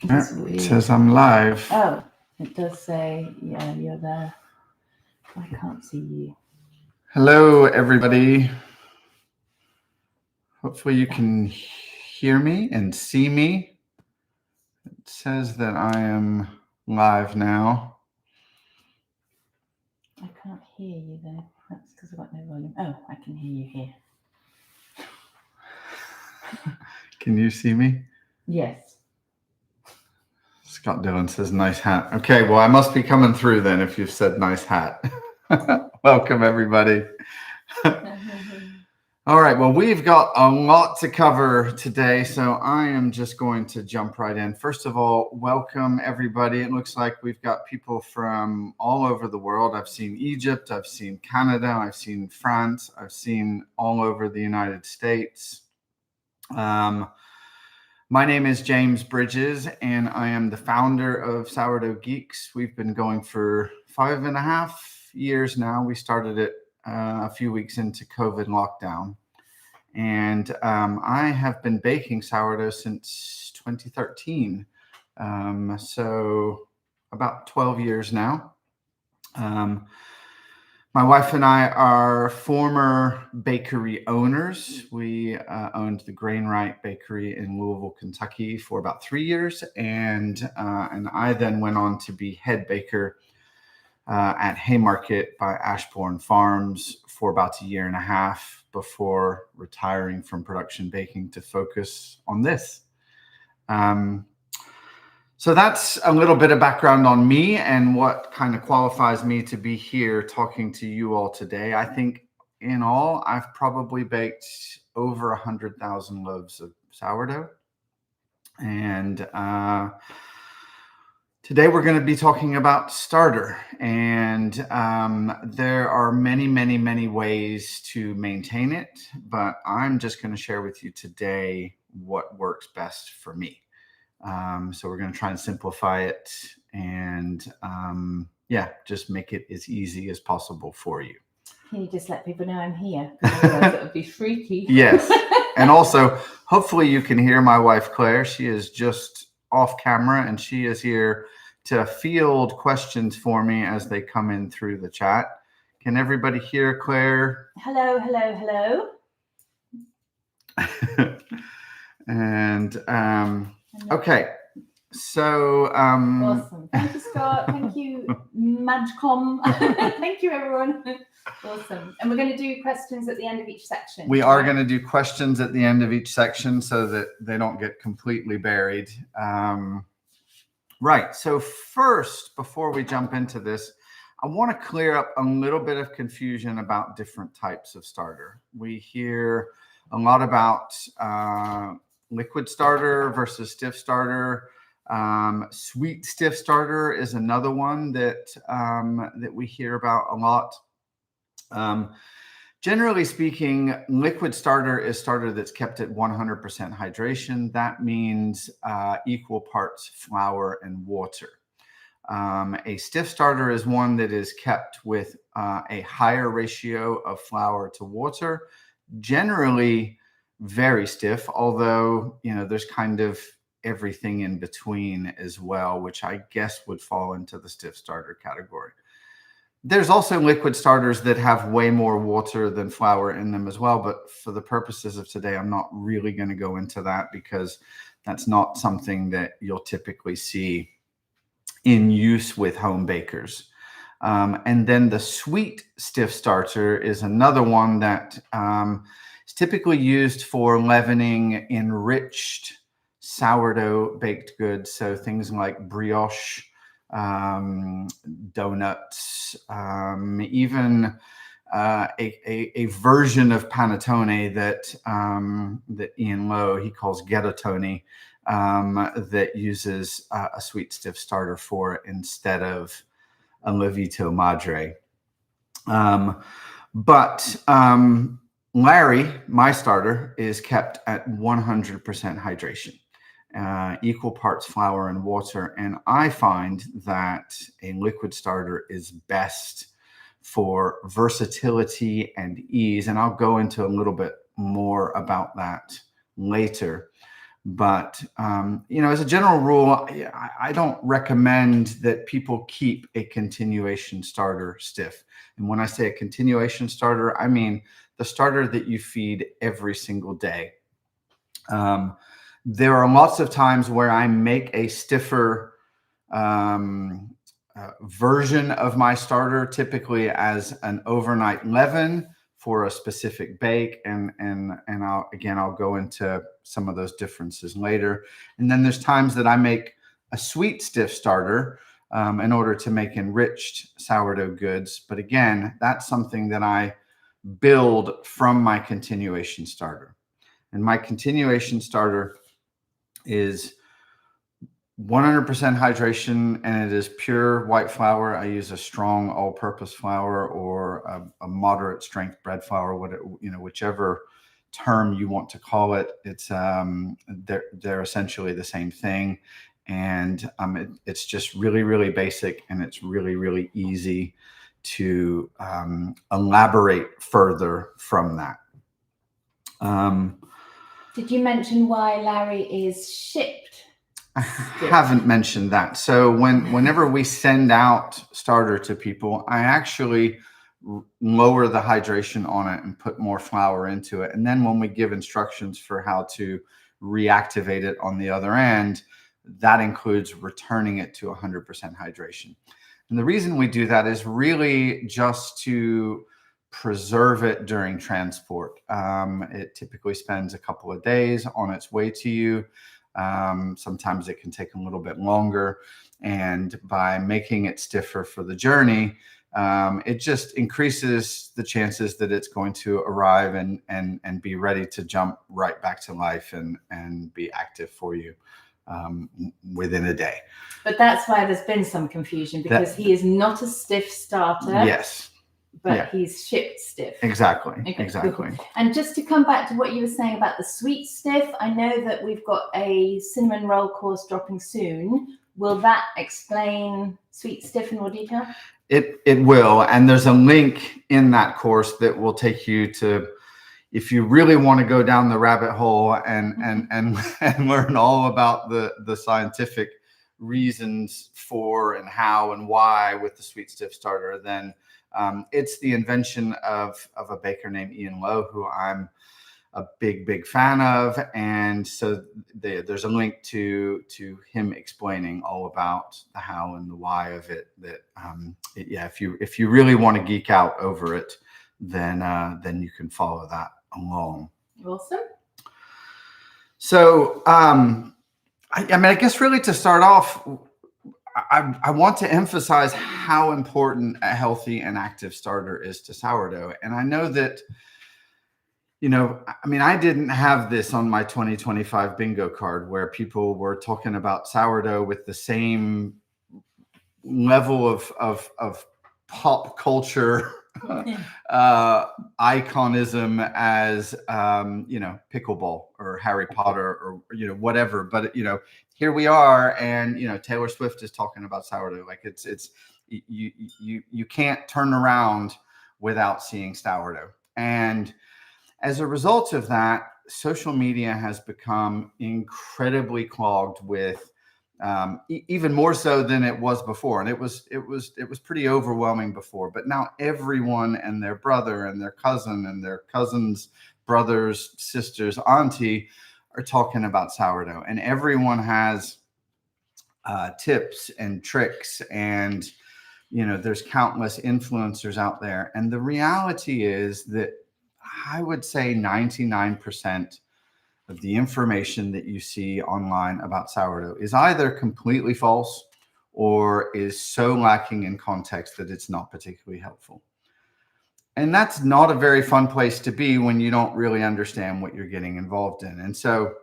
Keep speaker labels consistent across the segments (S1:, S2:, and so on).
S1: It's weird. It says I'm live.
S2: Oh, it does say, yeah, you're there. I can't see you.
S1: Hello, everybody. Hopefully you can hear me and see me. It says that I am live now.
S2: I can't hear you, though. That's because I've got no volume. Oh, I can hear you here.
S1: Can you see me?
S2: Yes.
S1: Scott Dillon says, nice hat. Okay, well, I must be coming through then if you've said nice hat. Welcome, everybody. All right, well, we've got a lot to cover today, so I am just going to jump right in. First of all, welcome, everybody. It looks like we've got people from all over the world. I've seen Egypt, I've seen Canada, I've seen France, I've seen all over the United States. My name is James Bridges, and I am the founder of Sourdough Geeks. We've been going for 5.5 years now. We started it a few weeks into COVID lockdown. And I have been baking sourdough since 2013. So about 12 years now. My wife and I are former bakery owners. We owned the Grainwright Bakery in Louisville, Kentucky for about 3 years. And I then went on to be head baker at Haymarket by Ashbourne Farms for about 1.5 years before retiring from production baking to focus on this. So that's a little bit of background on me and what kind of qualifies me to be here talking to you all today. I think in all, I've probably baked over 100,000 loaves of sourdough. And today we're going to be talking about starter, and there are many ways to maintain it, but I'm just going to share with you today what works best for me. So we're going to try and simplify it and just make it as easy as possible for you.
S2: Can you just let people know I'm here? Otherwise it would be freaky.
S1: Yes. And also, hopefully you can hear my wife, Claire. She is just off camera, and she is here to field questions for me as they come in through the chat. Can everybody hear Claire?
S2: Hello.
S1: And okay, so
S2: awesome. Thank you, Scott. Thank you, Madcom. Thank you, everyone. Awesome. And we're going to do questions at the end of each section.
S1: We are going to do questions at the end of each section so that they don't get completely buried. Right. So first, before we jump into this, I want to clear up a little bit of confusion about different types of starter. We hear a lot about liquid starter versus stiff starter. Sweet stiff starter is another one that we hear about a lot. Generally speaking, liquid starter is starter that's kept at 100% hydration. That means equal parts flour and water. A stiff starter is one that is kept with a higher ratio of flour to water, generally very stiff, although, there's kind of everything in between as well, which I guess would fall into the stiff starter category. There's also liquid starters that have way more water than flour in them as well. But for the purposes of today, I'm not really going to go into that because that's not something that you'll typically see in use with home bakers. And then the sweet stiff starter is another one that is typically used for leavening enriched sourdough baked goods. So things like brioche, donuts, even a version of panettone that Ian Lowe, he calls ghettotone, that uses a sweet stiff starter for it instead of a levito madre. But Larry, my starter, is kept at 100% hydration. Equal parts flour and water. And I find that a liquid starter is best for versatility and ease. And I'll go into a little bit more about that later. But, as a general rule, I don't recommend that people keep a continuation starter stiff. And when I say a continuation starter, I mean the starter that you feed every single day. There are lots of times where I make a stiffer version of my starter, typically as an overnight leaven for a specific bake, and I'll go into some of those differences later. And then there's times that I make a sweet stiff starter in order to make enriched sourdough goods. But again, that's something that I build from my continuation starter. And my continuation starter is 100% hydration, and it is pure white flour. I use a strong all-purpose flour or a moderate strength bread flour, whichever term you want to call it. It's they're essentially the same thing, and it's just really, really basic, and it's really, really easy to elaborate further from that.
S2: Did you mention why Larry is shipped?
S1: I haven't mentioned that. So whenever we send out starter to people, I actually lower the hydration on it and put more flour into it. And then when we give instructions for how to reactivate it on the other end, that includes returning it to 100% hydration. And the reason we do that is really just to preserve it during transport. It typically spends a couple of days on its way to you. Sometimes it can take a little bit longer, and by making it stiffer for the journey, it just increases the chances that it's going to arrive and be ready to jump right back to life and be active for you within a day.
S2: But that's why there's been some confusion, because he is not a stiff starter.
S1: Yes.
S2: But he's shipped stiff.
S1: Exactly.
S2: Okay,
S1: exactly.
S2: Cool. And just to come back to what you were saying about the sweet stiff, I know that we've got a cinnamon roll course dropping soon. Will that explain sweet stiff in more detail?
S1: It will. And there's a link in that course that will take you to, if you really want to go down the rabbit hole and learn all about the scientific reasons for and how and why with the sweet stiff starter, then it's the invention of a baker named Ian Lowe, who I'm a big fan of. And so there's a link to him explaining all about the how and the why of it. That if you really want to geek out over it, then you can follow that along.
S2: Awesome.
S1: So I guess really to start off, I want to emphasize how important a healthy and active starter is to sourdough. And I know that, I didn't have this on my 2025 bingo card where people were talking about sourdough with the same level of pop culture iconism as, pickleball or Harry Potter or, whatever. But, here we are, and Taylor Swift is talking about sourdough. Like it's you can't turn around without seeing sourdough. And as a result of that, social media has become incredibly clogged with even more so than it was before. And it was pretty overwhelming before, but now everyone and their brother and their cousin and their cousin's brothers, sisters, auntie are talking about sourdough, and everyone has tips and tricks, and there's countless influencers out there. And the reality is that I would say 99% of the information that you see online about sourdough is either completely false or is so lacking in context that it's not particularly helpful. And that's not a very fun place to be when you don't really understand what you're getting involved in. And so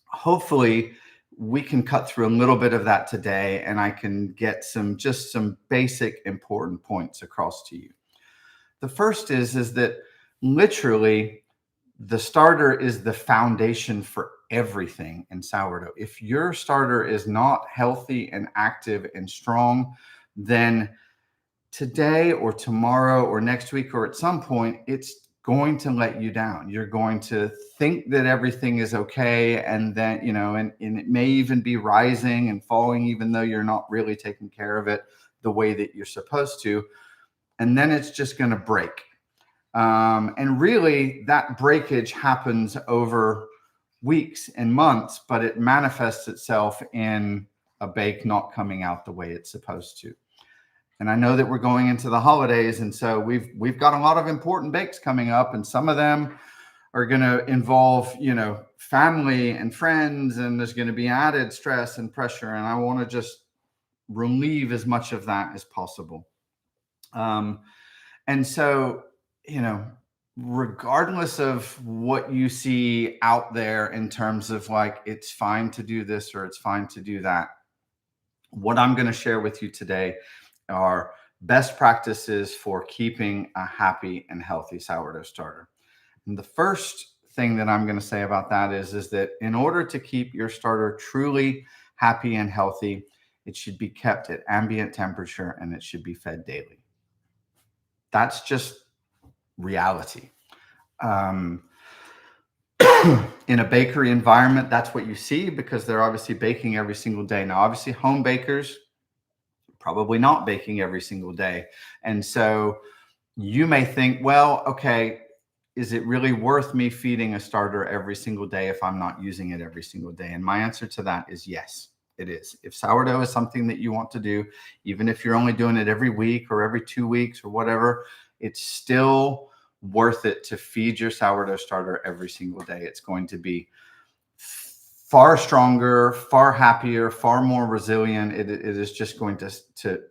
S1: hopefully we can cut through a little bit of that today, and I can get some basic important points across to you. The first is that literally the starter is the foundation for everything in sourdough. If your starter is not healthy and active and strong, then today or tomorrow or next week or at some point, it's going to let you down. You're going to think that everything is okay. And then, and it may even be rising and falling, even though you're not really taking care of it the way that you're supposed to. And then it's just going to break. And really that breakage happens over weeks and months, but it manifests itself in a bake not coming out the way it's supposed to. And I know that we're going into the holidays, and so we've got a lot of important bakes coming up, and some of them are going to involve, family and friends, and there's going to be added stress and pressure. And I want to just relieve as much of that as possible. And so, regardless of what you see out there in terms of like, it's fine to do this or it's fine to do that, what I'm going to share with you today are best practices for keeping a happy and healthy sourdough starter. And the first thing that I'm going to say about that is that in order to keep your starter truly happy and healthy, it should be kept at ambient temperature and it should be fed daily. That's just reality. In a bakery environment, that's what you see because they're obviously baking every single day. Now, obviously, home bakers probably not baking every single day. And so you may think, well, okay, is it really worth me feeding a starter every single day if I'm not using it every single day? And my answer to that is yes, it is. If sourdough is something that you want to do, even if you're only doing it every week or every 2 weeks or whatever, it's still worth it to feed your sourdough starter every single day. It's going to be far stronger, far happier, far more resilient. It is just going to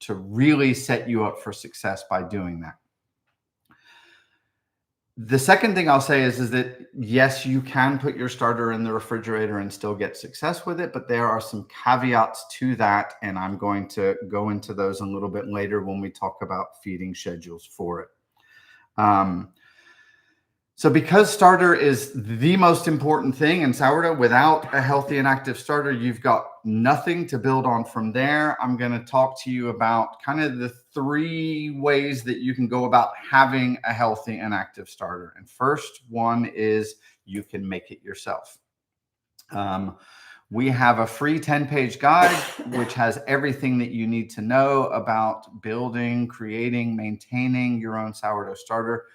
S1: really set you up for success by doing that. The second thing I'll say is that yes, you can put your starter in the refrigerator and still get success with it, but there are some caveats to that, and I'm going to go into those a little bit later when we talk about feeding schedules for it. So because starter is the most important thing in sourdough, without a healthy and active starter, you've got nothing to build on from there. I'm going to talk to you about kind of the 3 ways that you can go about having a healthy and active starter. And first one is you can make it yourself. We have a free 10-page guide, which has everything that you need to know about building, creating, maintaining your own sourdough starter.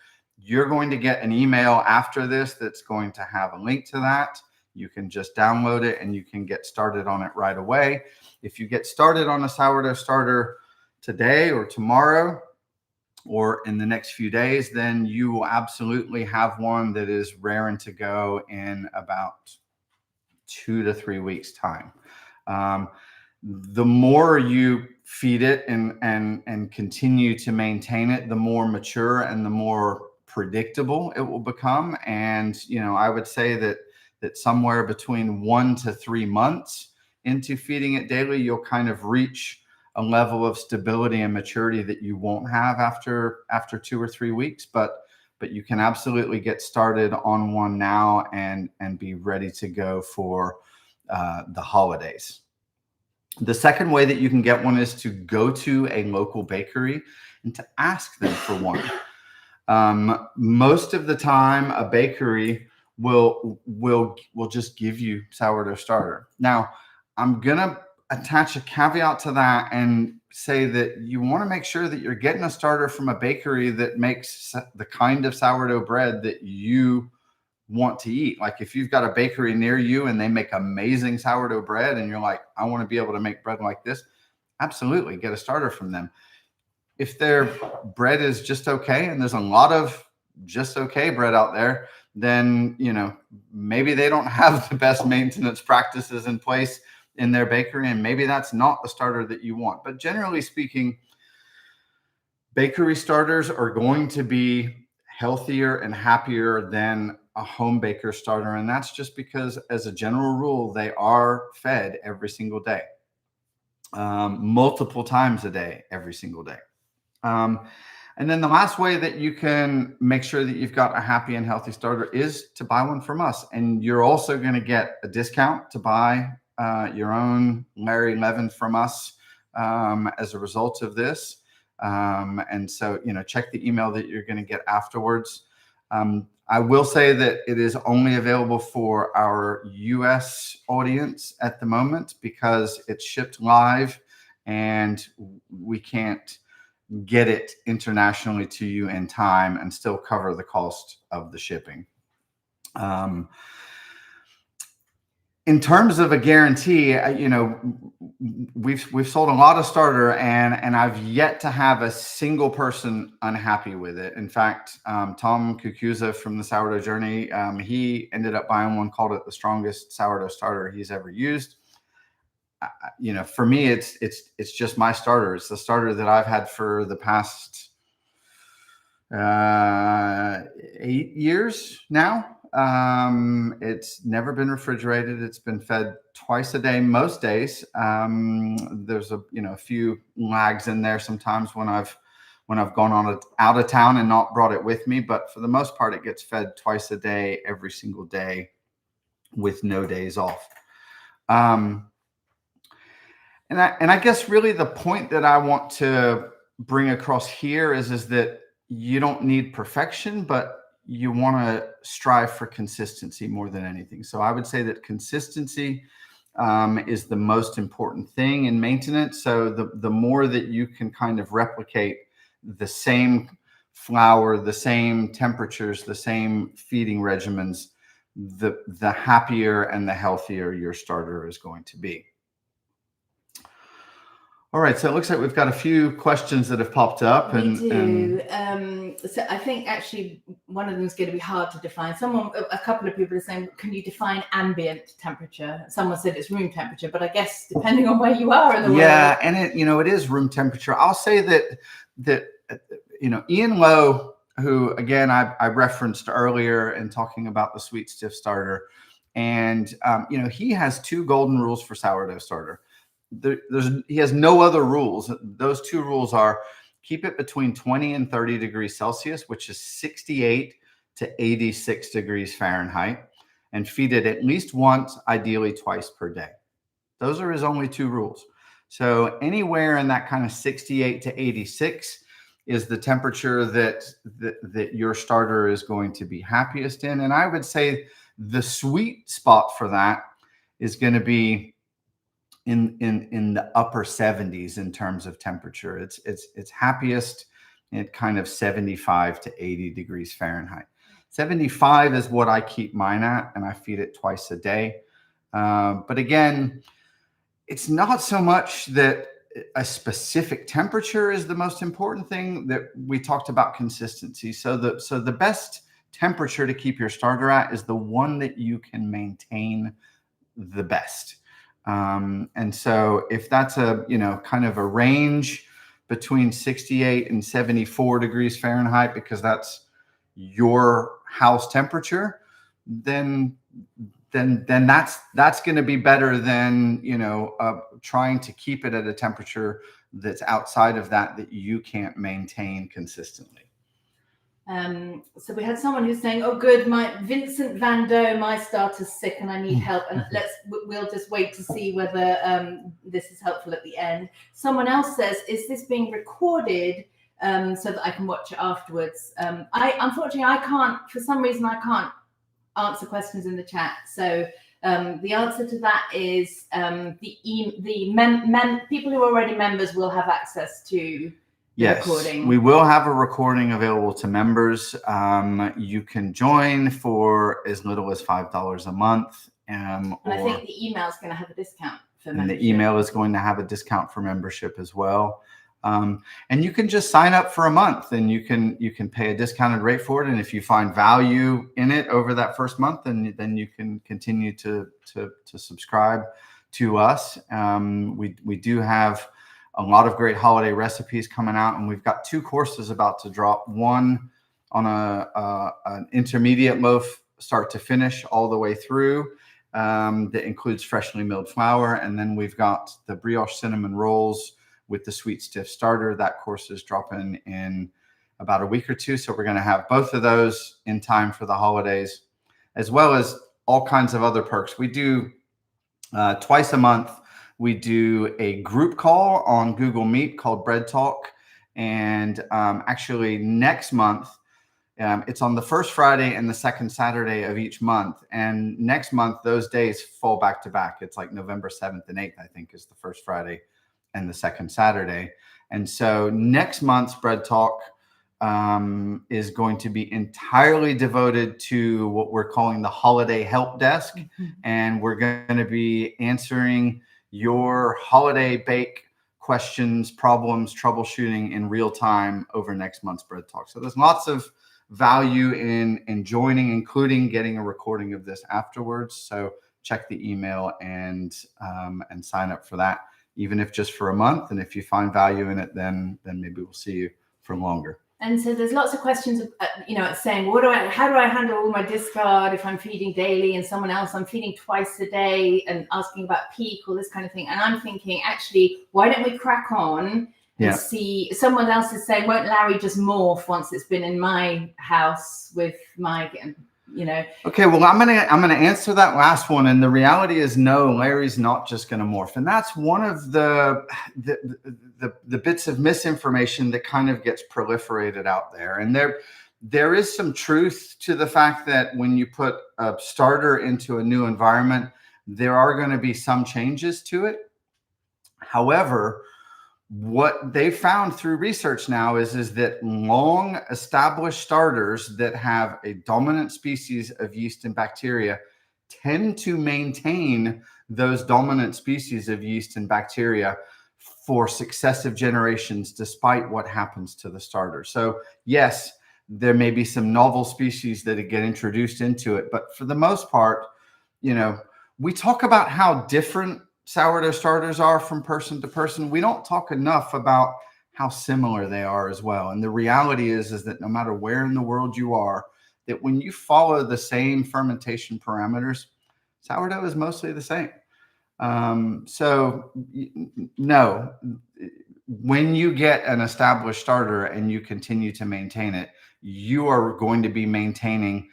S1: You're going to get an email after this that's going to have a link to that. You can just download it and you can get started on it right away. If you get started on a sourdough starter today or tomorrow or in the next few days, then you will absolutely have one that is raring to go in about 2 to 3 weeks time. The more you feed it and continue to maintain it, the more mature and the more predictable it will become. And, I would say that somewhere between 1 to 3 months into feeding it daily, you'll kind of reach a level of stability and maturity that you won't have after 2 or 3 weeks. But you can absolutely get started on one now and be ready to go for the holidays. The second way that you can get one is to go to a local bakery and to ask them for one. Most of the time, a bakery will just give you sourdough starter. Now, I'm gonna attach a caveat to that and say that you want to make sure that you're getting a starter from a bakery that makes the kind of sourdough bread that you want to eat. Like if you've got a bakery near you and they make amazing sourdough bread and you're like, I want to be able to make bread like this, absolutely get a starter from them. If their bread is just okay, and there's a lot of just okay bread out there, then, maybe they don't have the best maintenance practices in place in their bakery, and maybe that's not the starter that you want. But generally speaking, bakery starters are going to be healthier and happier than a home baker starter. And that's just because, as a general rule, they are fed every single day, multiple times a day, every single day. And then the last way that you can make sure that you've got a happy and healthy starter is to buy one from us. And you're also going to get a discount to buy your own Larry Levin from us as a result of this. And so, check the email that you're going to get afterwards. I will say that it is only available for our US audience at the moment because it's shipped live and we can't get it internationally to you in time and still cover the cost of the shipping. In terms of a guarantee, we've sold a lot of starter, and I've yet to have a single person unhappy with it. In fact, Tom Kukuza from the Sourdough Journey, he ended up buying one, called it the strongest sourdough starter he's ever used. For me, it's just my starter. It's the starter that I've had for the past 8 years now. It's never been refrigerated. It's been fed twice a day most days. There's a few lags in there sometimes when I've gone out of town and not brought it with me, but for the most part it gets fed twice a day every single day with no days off. And I guess really the point that I want to bring across here is that you don't need perfection, but you want to strive for consistency more than anything. So I would say that consistency is the most important thing in maintenance. So the more that you can kind of replicate the same flour, the same temperatures, the same feeding regimens, the happier and the healthier your starter is going to be. All right, so it looks like we've got a few questions that have popped up.
S2: We do. So I think actually one of them is going to be hard to define. A couple of people are saying, can you define ambient temperature? Someone said it's room temperature, but I guess depending on where you are in the world.
S1: Yeah, and it is room temperature. I'll say that Ian Lowe, who again I referenced earlier in talking about the sweet stiff starter, and he has 2 golden rules for sourdough starter. He has no other rules. Those 2 rules are: keep it between 20 and 30 degrees Celsius, which is 68 to 86 degrees Fahrenheit, and feed it at least once, ideally twice per day. Those are his only 2 rules. So anywhere in that kind of 68 to 86 is the temperature that your starter is going to be happiest in. And I would say the sweet spot for that is going to be in the upper 70s in terms of temperature. It's happiest at kind of 75 to 80 degrees Fahrenheit. 75 is what I keep mine at, and I feed it twice a day. But again, it's not so much that a specific temperature is the most important thing. That we talked about consistency. So the best temperature to keep your starter at is the one that you can maintain the best. And so if that's kind of a range between 68 and 74 degrees Fahrenheit, because that's your house temperature, then that's going to be better than trying to keep it at a temperature that's outside of that you can't maintain consistently.
S2: So we had someone who's saying, "Oh, good, Vincent Van Doe, my starter's sick and I need help." And we'll just wait to see whether this is helpful at the end. Someone else says, "Is this being recorded so that I can watch it afterwards?" Unfortunately, I can't. For some reason, I can't answer questions in the chat. So the answer to that is people who are already members will have access to.
S1: Yes,
S2: recording.
S1: We will have a recording available to members. You can join for as little as $5 a month.
S2: And I think the email is going to have a discount for membership.
S1: And the email is going to have a discount for membership as well. And you can just sign up for a month, and you can pay a discounted rate for it. And if you find value in it over that first month, then you can continue to subscribe to us. We do have a lot of great holiday recipes coming out, and we've got 2 courses about to drop. One on an intermediate loaf, start to finish, all the way through, that includes freshly milled flour, and then we've got the brioche cinnamon rolls with the sweet stiff starter. That course is dropping in about a week or 2, so we're going to have both of those in time for the holidays, as well as all kinds of other perks. We do twice a month. We do a group call on Google Meet called Bread Talk. And actually next month It's on the first Friday and the second Saturday of each month. And next month, those days fall back to back. It's like November 7th and 8th, I think, is the first Friday and the second Saturday. And so next month's Bread Talk is going to be entirely devoted to what we're calling the Holiday Help Desk. And we're going to be answering your holiday bake questions, problems, troubleshooting in real time over next month's Bread Talk. So there's lots of value in joining, including getting a recording of this afterwards. So check the email and sign up for that, even if just for a month. And if you find value in it, then maybe we'll see you for longer.
S2: And so there's lots of questions, saying, how do I handle all my discard if I'm feeding daily, and someone else I'm feeding twice a day, and asking about peak, all this kind of thing. And I'm thinking, actually, why don't we crack on and see? Someone else is saying, won't Larry just morph once it's been in my house with my, Okay,
S1: well, I'm gonna answer that last one, and the reality is no, Larry's not just gonna morph, and that's one of the bits of misinformation that kind of gets proliferated out there. And there is some truth to the fact that when you put a starter into a new environment, there are going to be some changes to it. However, what they found through research now is that long established starters that have a dominant species of yeast and bacteria tend to maintain those dominant species of yeast and bacteria for successive generations, despite what happens to the starter. So yes, there may be some novel species that get introduced into it, but for the most part, we talk about how different sourdough starters are from person to person. We don't talk enough about how similar they are as well. And the reality is that no matter where in the world you are, that when you follow the same fermentation parameters, sourdough is mostly the same. So no, when you get an established starter and you continue to maintain it, you are going to be maintaining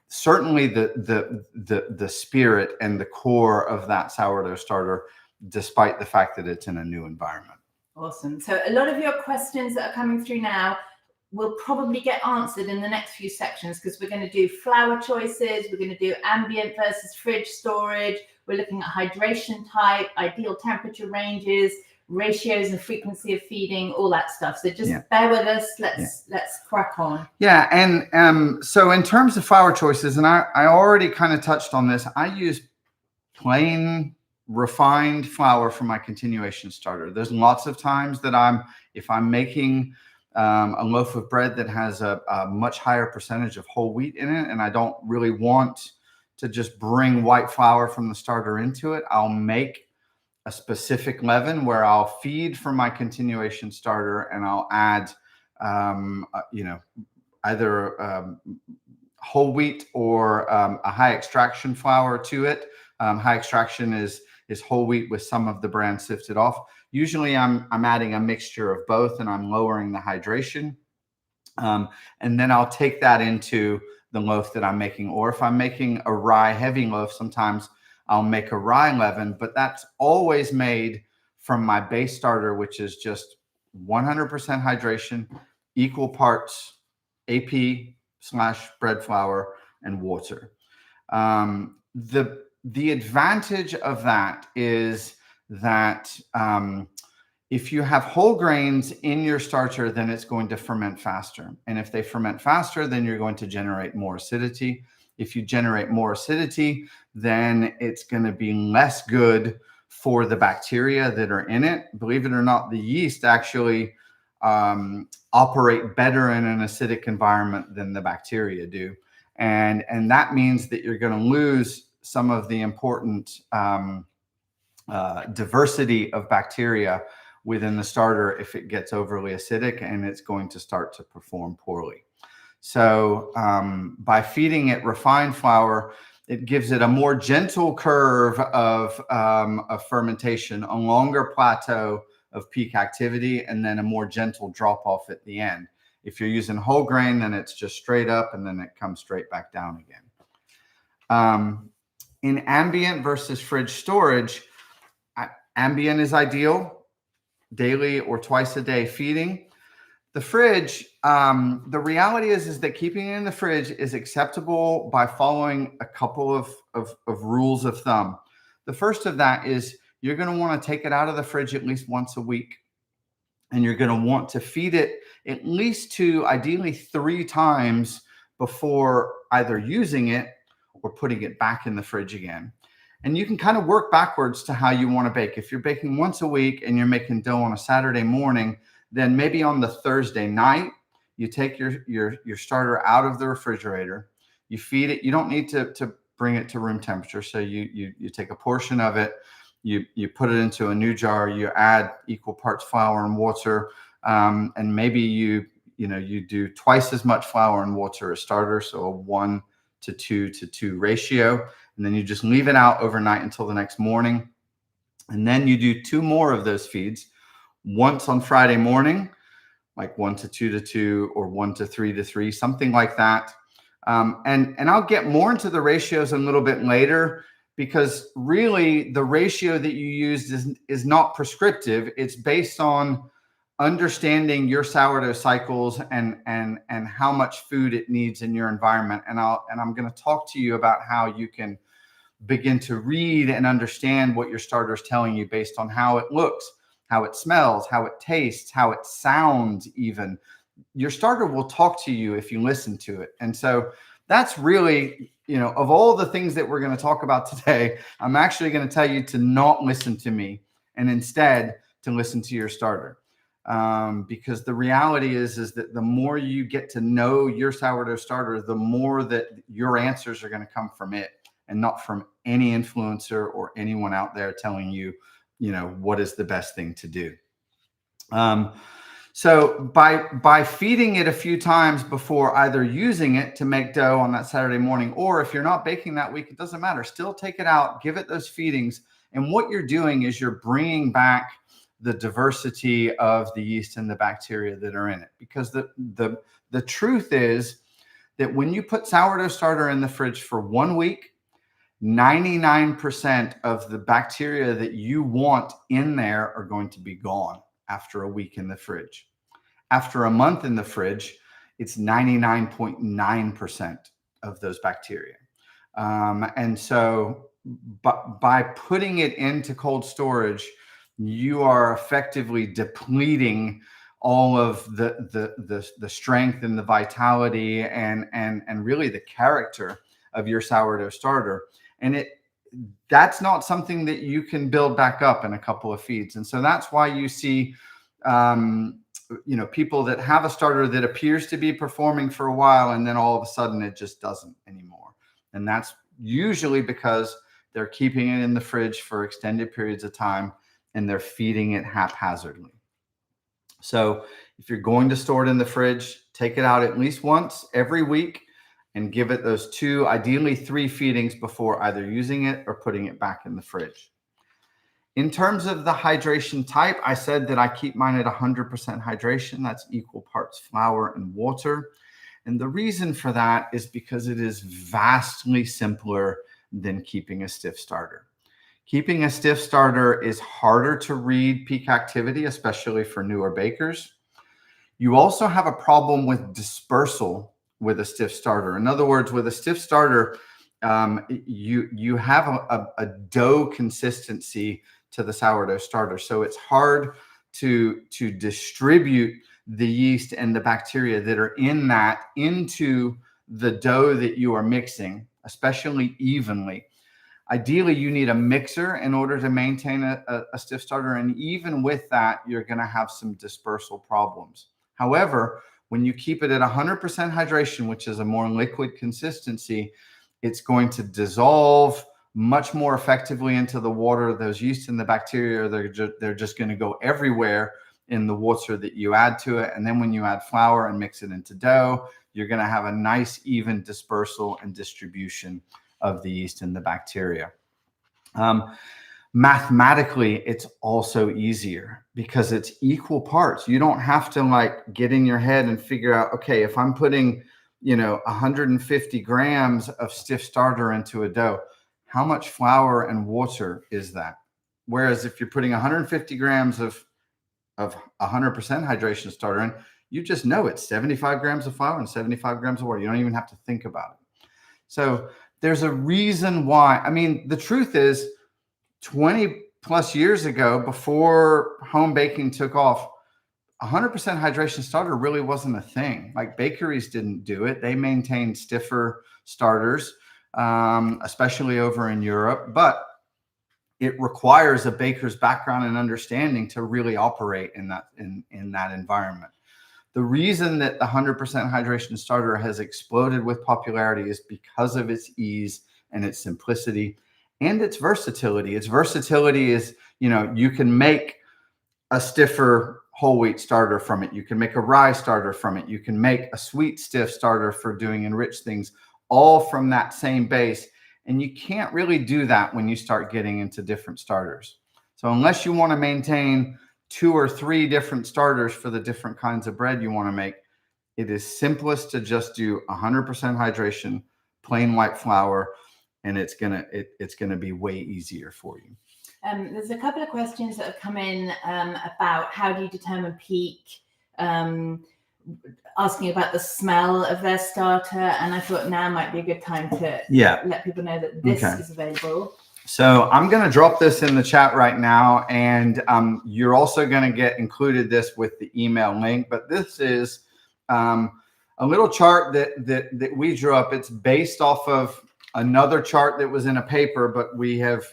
S1: certainly the spirit and the core of that sourdough starter, despite the fact that it's in a new environment.
S2: Awesome. So a lot of your questions that are coming through now will probably get answered in the next few sections, because we're going to do flour choices, we're going to do ambient versus fridge storage, we're looking at hydration type, ideal temperature ranges, ratios and frequency of feeding, all that stuff. So just bear with us. Let's crack on.
S1: Yeah, and so in terms of flour choices, and I already kind of touched on this, I use plain refined flour for my continuation starter. There's lots of times that if I'm making a loaf of bread that has a much higher percentage of whole wheat in it, and I don't really want to just bring white flour from the starter into it, I'll make a specific leaven where I'll feed from my continuation starter, and I'll add, either whole wheat or a high extraction flour to it. High extraction is whole wheat with some of the bran sifted off. Usually I'm adding a mixture of both, and I'm lowering the hydration. And then I'll take that into the loaf that I'm making. Or if I'm making a rye heavy loaf, sometimes I'll make a rye leaven, but that's always made from my base starter, which is just 100% hydration, equal parts AP/bread flour and water. The advantage of that is that if you have whole grains in your starter, then it's going to ferment faster. And if they ferment faster, then you're going to generate more acidity. If you generate more acidity, then it's going to be less good for the bacteria that are in it. Believe it or not, the yeast actually operate better in an acidic environment than the bacteria do. And that means that you're going to lose some of the important diversity of bacteria within the starter if it gets overly acidic, and it's going to start to perform poorly. So by feeding it refined flour, it gives it a more gentle curve of fermentation, a longer plateau of peak activity, and then a more gentle drop off at the end. If you're using whole grain, then it's just straight up, and then it comes straight back down again. In ambient versus fridge storage, ambient is ideal, daily or twice a day feeding. The fridge, the reality is that keeping it in the fridge is acceptable by following a couple of rules of thumb. The first of that is you're going to want to take it out of the fridge at least once a week. And you're going to want to feed it at least ideally 3 times before either using it or putting it back in the fridge again. And you can kind of work backwards to how you want to bake. If you're baking once a week and you're making dough on a Saturday morning, then maybe on the Thursday night, you take your starter out of the refrigerator, you feed it. You don't need to bring it to room temperature. So you take a portion of it, you put it into a new jar, you add equal parts flour and water, and maybe you do twice as much flour and water as starter, so a 1:2:2 ratio. And then you just leave it out overnight until the next morning. And then you do 2 more of those feeds, once on Friday morning, like 1:2:2 or 1:3:3, something like that. And I'll get more into the ratios a little bit later, because really the ratio that you used is not prescriptive. It's based on understanding your sourdough cycles and how much food it needs in your environment. And I'm going to talk to you about how you can begin to read and understand what your starter is telling you based on how it looks, how it smells, how it tastes, how it sounds even. Your starter will talk to you if you listen to it. And so that's really, of all the things that we're going to talk about today, I'm actually going to tell you to not listen to me and instead to listen to your starter. Because the reality is that the more you get to know your sourdough starter, the more that your answers are going to come from it and not from any influencer or anyone out there telling you, what is the best thing to do. So by feeding it a few times before either using it to make dough on that Saturday morning, or if you're not baking that week, it doesn't matter. Still take it out, give it those feedings. And what you're doing is you're bringing back the diversity of the yeast and the bacteria that are in it. Because the truth is that when you put sourdough starter in the fridge for 1 week, 99% of the bacteria that you want in there are going to be gone after a week in the fridge. After a month in the fridge, it's 99.9% of those bacteria. And so by putting it into cold storage, you are effectively depleting all of the strength and the vitality and really the character of your sourdough starter. And that's not something that you can build back up in a couple of feeds. And so that's why you see people that have a starter that appears to be performing for a while, and then all of a sudden it just doesn't anymore. And that's usually because they're keeping it in the fridge for extended periods of time and they're feeding it haphazardly. So if you're going to store it in the fridge, take it out at least once every week and give it those 2, ideally 3 feedings before either using it or putting it back in the fridge. In terms of the hydration type, I said that I keep mine at 100% hydration. That's equal parts flour and water. And the reason for that is because it is vastly simpler than keeping a stiff starter. Keeping a stiff starter is harder to read peak activity, especially for newer bakers. You also have a problem with dispersal with a stiff starter. In other words, with a stiff starter, you have a dough consistency to the sourdough starter. So it's hard to distribute the yeast and the bacteria that are in that into the dough that you are mixing, especially evenly. Ideally, you need a mixer in order to maintain a stiff starter. And even with that, you're going to have some dispersal problems. However, when you keep it at 100% hydration, which is a more liquid consistency, it's going to dissolve much more effectively into the water. Those yeast and the bacteria, they're just going to go everywhere in the water that you add to it. And then when you add flour and mix it into dough, you're going to have a nice even dispersal and distribution of the yeast and the bacteria. Mathematically, it's also easier because it's equal parts. You don't have to get in your head and figure out, okay, if I'm putting, 150 grams of stiff starter into a dough, how much flour and water is that? Whereas if you're putting 150 grams of 100% hydration starter in, You just know it's 75 grams of flour and 75 grams of water. You don't even have to think about it. So there's a reason why. I mean, the truth is 20 plus years ago, before home baking took off, 100% hydration starter really wasn't a thing. Like, bakeries didn't do it. They maintained stiffer starters, especially over in Europe. But it requires a baker's background and understanding to really operate in that environment. The reason that the 100% hydration starter has exploded with popularity is because of its ease and its simplicity and its versatility. Its versatility is, you can make a stiffer whole wheat starter from it. You can make a rye starter from it. You can make a sweet stiff starter for doing enriched things, all from that same base. And you can't really do that when you start getting into different starters. So unless you want to maintain 2 or 3 different starters for the different kinds of bread you want to make, it is simplest to just do 100% hydration, plain white flour, and it's gonna be way easier for you.
S2: There's a couple of questions that have come in about how do you determine peak, asking about the smell of their starter, and I thought now might be a good time to let people know that this is available.
S1: So I'm going to drop this in the chat right now, and you're also going to get included this with the email link. But this is a little chart that we drew up. It's based off of another chart that was in a paper, but we have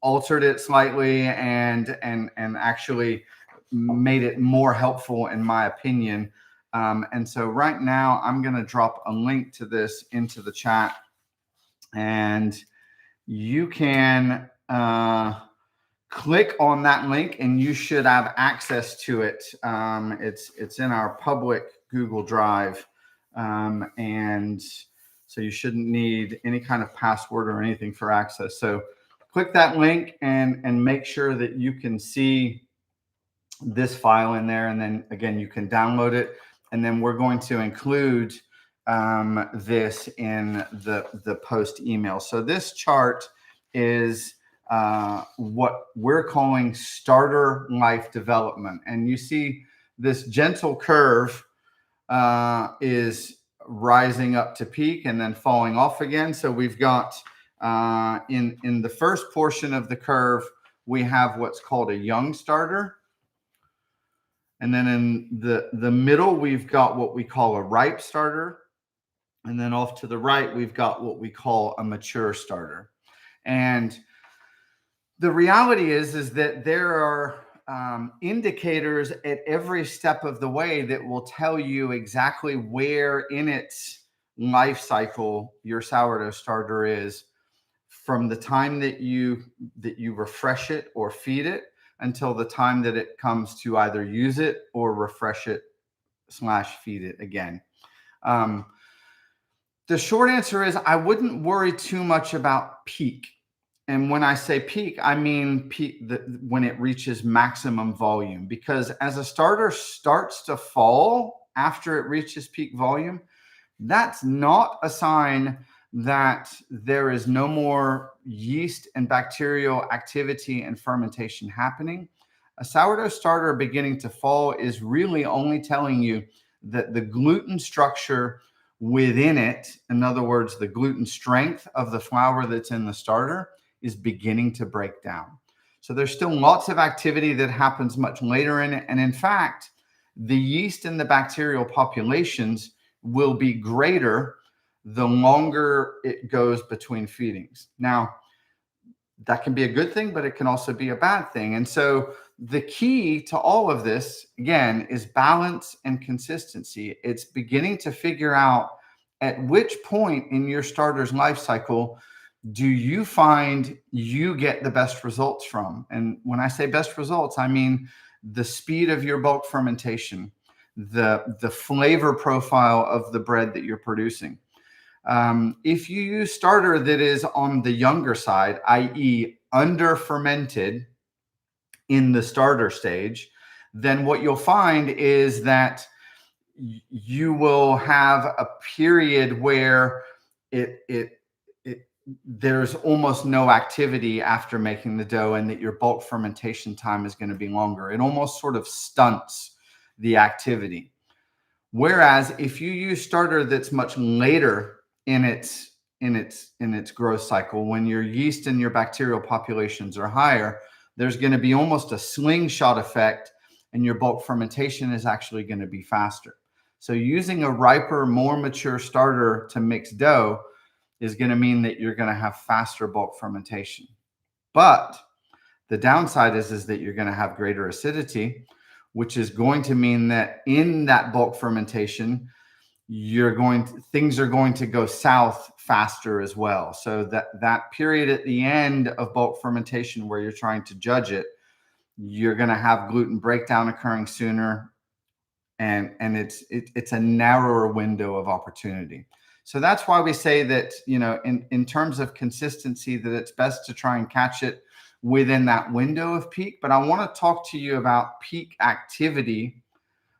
S1: altered it slightly and actually made it more helpful, in my opinion. And so right now I'm going to drop a link to this into the chat, and you can click on that link and you should have access to it. It's in our public Google Drive. And so you shouldn't need any kind of password or anything for access. So click that link and make sure that you can see this file in there. And then again, you can download it. And then we're going to include this in the post email. So this chart is what we're calling starter life development. And you see this gentle curve is rising up to peak and then falling off again. So we've got in the first portion of the curve, we have what's called a young starter. And then in the middle, we've got what we call a ripe starter. And then off to the right, we've got what we call a mature starter. And the reality is that there are indicators at every step of the way that will tell you exactly where in its life cycle your sourdough starter is, from the time that you refresh it or feed it until the time that it comes to either use it or refresh it / feed it again. The short answer is I wouldn't worry too much about peak. And when I say peak, I mean peak when it reaches maximum volume, because as a starter starts to fall after it reaches peak volume, that's not a sign that there is no more yeast and bacterial activity and fermentation happening. A sourdough starter beginning to fall is really only telling you that the gluten structure within it, in other words, the gluten strength of the flour that's in the starter, is beginning to break down. So there's still lots of activity that happens much later in it. And in fact, the yeast and the bacterial populations will be greater the longer it goes between feedings. Now, that can be a good thing, but it can also be a bad thing. And so the key to all of this, again, is balance and consistency. It's beginning to figure out at which point in your starter's life cycle do you find you get the best results from. And when I say best results, I mean the speed of your bulk fermentation, the flavor profile of the bread that you're producing. If you use starter that is on the younger side, i.e. under fermented in the starter stage, then what you'll find is that you will have a period where there's almost no activity after making the dough, and that your bulk fermentation time is going to be longer. It almost sort of stunts the activity. Whereas if you use starter that's much later in its growth cycle, when your yeast and your bacterial populations are higher, there's going to be almost a slingshot effect, and your bulk fermentation is actually going to be faster. So using a riper, more mature starter to mix dough is going to mean that you're going to have faster bulk fermentation. But the downside is that you're going to have greater acidity, which is going to mean that in that bulk fermentation, things are going to go south faster as well. So that period at the end of bulk fermentation where you're trying to judge it, you're going to have gluten breakdown occurring sooner, and it's a narrower window of opportunity. So that's why we say that, in terms of consistency, that it's best to try and catch it within that window of peak. But I want to talk to you about peak activity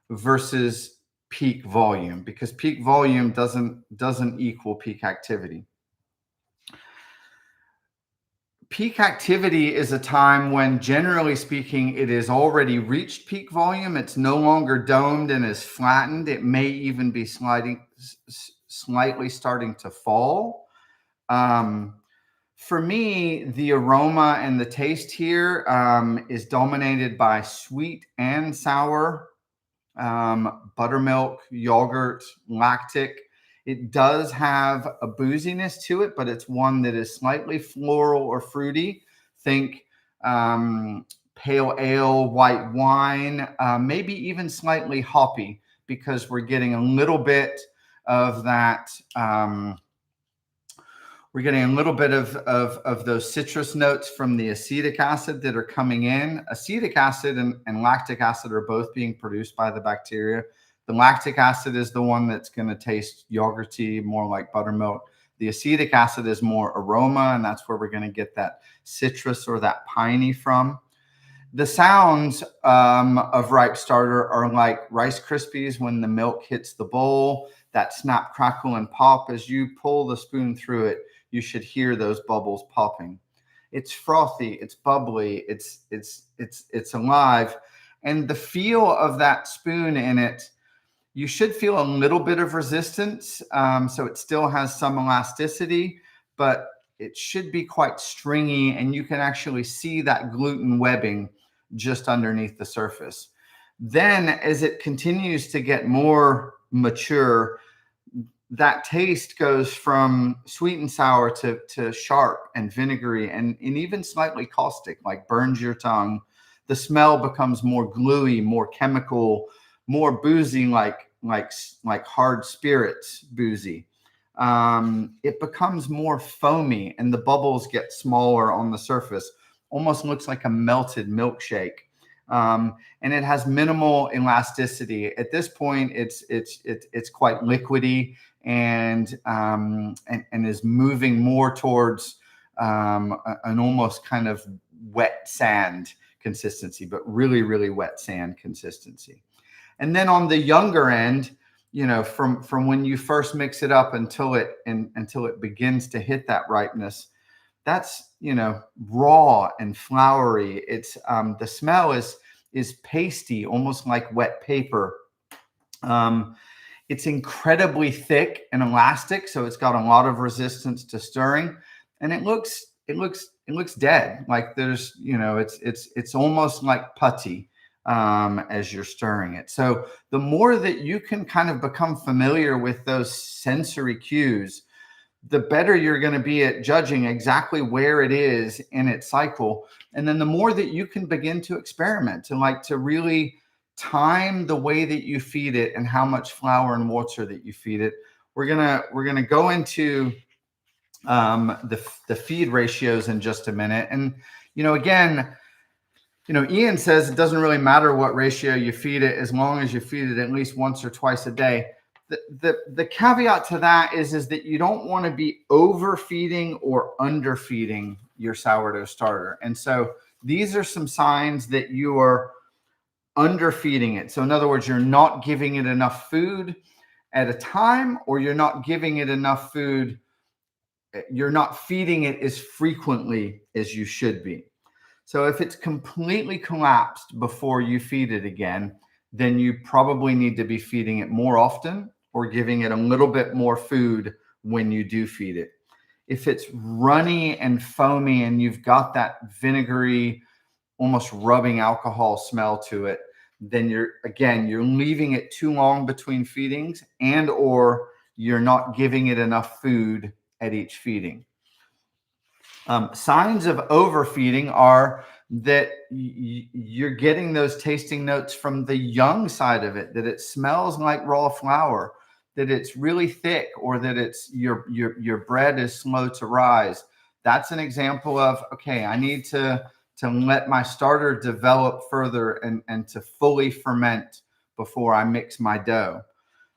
S1: versus peak volume, because peak volume doesn't equal peak activity. Peak activity is a time when, generally speaking, it has already reached peak volume. It's no longer domed and is flattened. It may even be slightly starting to fall. For me, the aroma and the taste here is dominated by sweet and sour, buttermilk, yogurt, lactic. It does have a booziness to it, but it's one that is slightly floral or fruity. Think pale ale, white wine, maybe even slightly hoppy, because we're getting a little bit of that. We're getting a little bit of those citrus notes from the acetic acid that are coming in. Acetic acid and lactic acid are both being produced by the bacteria. The lactic acid is the one that's going to taste yogurty, more like buttermilk. The acetic acid is more aroma, and that's where we're going to get that citrus or that piney from. The sounds of ripe starter are like Rice Krispies when the milk hits the bowl, that snap, crackle, and pop. As you pull the spoon through it, you should hear those bubbles popping. It's frothy, it's bubbly, it's alive. And the feel of that spoon in it, you should feel a little bit of resistance. So it still has some elasticity, but it should be quite stringy, and you can actually see that gluten webbing just underneath the surface. Then as it continues to get more mature, that taste goes from sweet and sour to sharp and vinegary and even slightly caustic, like burns your tongue. The smell becomes more gluey, more chemical, more boozy, like hard spirits boozy. It becomes more foamy, and the bubbles get smaller on the surface. Almost looks like a melted milkshake. And it has minimal elasticity. At this point, it's quite liquidy and is moving more towards an almost kind of wet sand consistency, but really, really wet sand consistency. And then on the younger end, from when you first mix it up until it begins to hit that ripeness, that's raw and floury. It's the smell is pasty, almost like wet paper. It's incredibly thick and elastic, so it's got a lot of resistance to stirring, and it looks dead. Like there's it's almost like putty as you're stirring it. So the more that you can kind of become familiar with those sensory cues, the better you're going to be at judging exactly where it is in its cycle. And then the more that you can begin to experiment to really time the way that you feed it and how much flour and water that you feed it. We're gonna go into the feed ratios in just a minute. And again, Ian says it doesn't really matter what ratio you feed it as long as you feed it at least once or twice a day. The caveat to that is that you don't want to be overfeeding or underfeeding your sourdough starter. And so these are some signs that you are underfeeding it. So in other words, you're not giving it enough food at a time, or you're not giving it enough food. You're not feeding it as frequently as you should be. So if it's completely collapsed before you feed it again, then you probably need to be feeding it more often or giving it a little bit more food when you do feed it. If it's runny and foamy and you've got that vinegary, almost rubbing alcohol smell to it, then you're leaving it too long between feedings, and or you're not giving it enough food at each feeding. Signs of overfeeding are that you're getting those tasting notes from the young side of it, that it smells like raw flour, that it's really thick, or that it's your bread is slow to rise. That's an example of, okay, I need to let my starter develop further and to fully ferment before I mix my dough.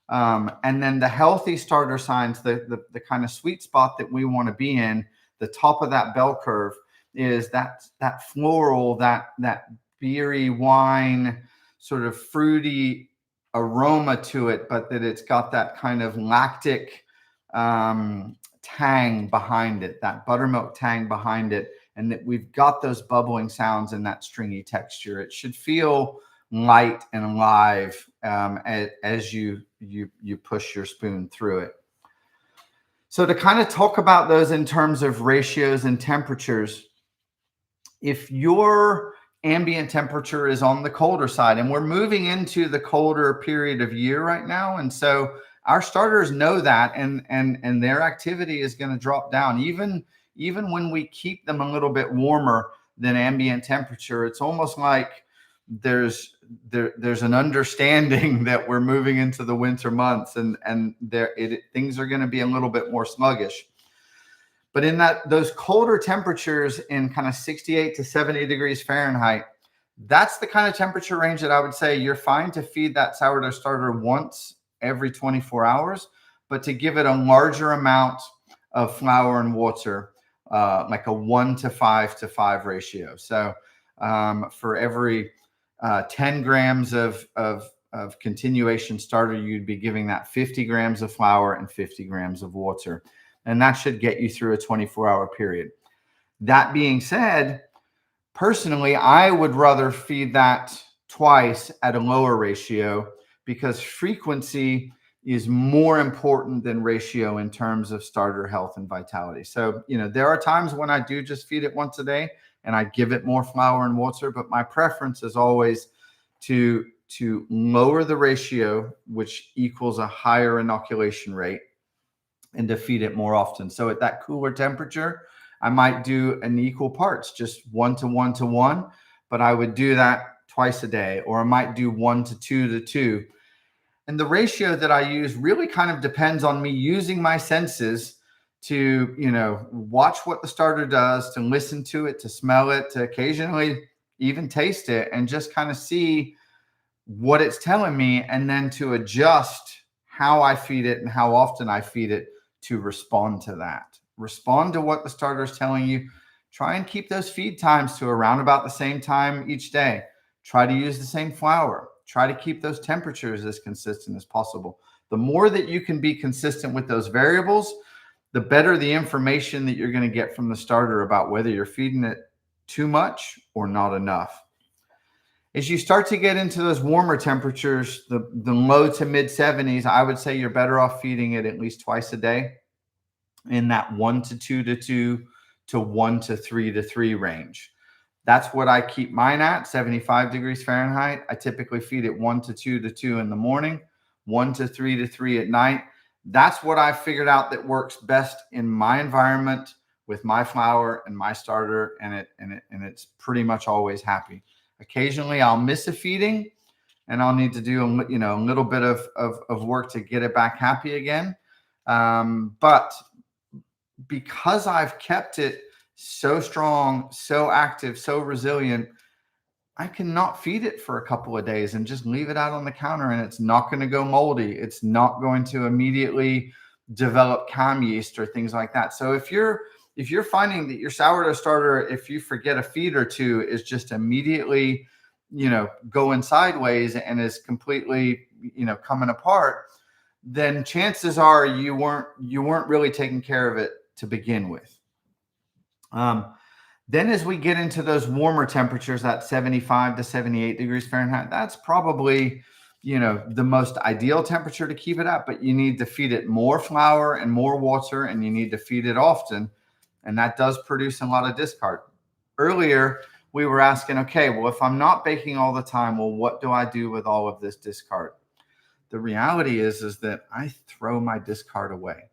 S1: And then the healthy starter signs, the kind of sweet spot that we want to be in, the top of that bell curve, is that floral, that beery wine, sort of fruity aroma to it, but that it's got that kind of lactic tang behind it, that buttermilk tang behind it, and that we've got those bubbling sounds and that stringy texture. It should feel light and alive as you push your spoon through it. So to kind of talk about those in terms of ratios and temperatures, if your ambient temperature is on the colder side, and we're moving into the colder period of year right now, and so our starters know that, and their activity is going to drop down. Even when we keep them a little bit warmer than ambient temperature, it's almost like there's an understanding that we're moving into the winter months, and things are going to be a little bit more sluggish. But in those colder temperatures in kind of 68 to 70 degrees Fahrenheit, that's the kind of temperature range that I would say you're fine to feed that sourdough starter once every 24 hours, but to give it a larger amount of flour and water, like a 1:5 ratio. So for every 10 grams of continuation starter, you'd be giving that 50 grams of flour and 50 grams of water. And that should get you through a 24-hour period. That being said, personally, I would rather feed that twice at a lower ratio, because frequency is more important than ratio in terms of starter health and vitality. So, there are times when I do just feed it once a day and I give it more flour and water, but my preference is always to lower the ratio, which equals a higher inoculation rate, and to feed it more often. So at that cooler temperature, I might do an equal parts, just 1 to 1 to 1, but I would do that twice a day, or I might do 1 to 2 to 2. And the ratio that I use really kind of depends on me using my senses to, watch what the starter does, to listen to it, to smell it, to occasionally even taste it, and just kind of see what it's telling me, and then to adjust how I feed it and how often I feed it to respond to that. Respond to what the starter is telling you. Try and keep those feed times to around about the same time each day. Try to use the same flour. Try to keep those temperatures as consistent as possible. The more that you can be consistent with those variables, the better the information that you're going to get from the starter about whether you're feeding it too much or not enough. As you start to get into those warmer temperatures, the low to mid 70s, I would say you're better off feeding it at least twice a day in that 1 to 2 to 2 to 1 to 3 to 3 range. That's what I keep mine at, 75 degrees Fahrenheit. I typically feed it 1 to 2 to 2 in the morning, 1 to 3 to 3 at night. That's what I figured out that works best in my environment with my flour and my starter, and it's pretty much always happy. Occasionally I'll miss a feeding and I'll need to do a little bit of work to get it back happy again. But because I've kept it so strong, so active, so resilient, I cannot feed it for a couple of days and just leave it out on the counter, and it's not going to go moldy. It's not going to immediately develop cam yeast or things like that. So if you're finding that your sourdough starter, if you forget a feed or two, is just immediately, going sideways and is completely, coming apart, then chances are you weren't really taking care of it to begin with. Then as we get into those warmer temperatures, that 75 to 78 degrees Fahrenheit, that's probably, the most ideal temperature to keep it at, but you need to feed it more flour and more water, and you need to feed it often. And that does produce a lot of discard. Earlier, we were asking, okay, well, if I'm not baking all the time, well, what do I do with all of this discard? The reality is that I throw my discard away.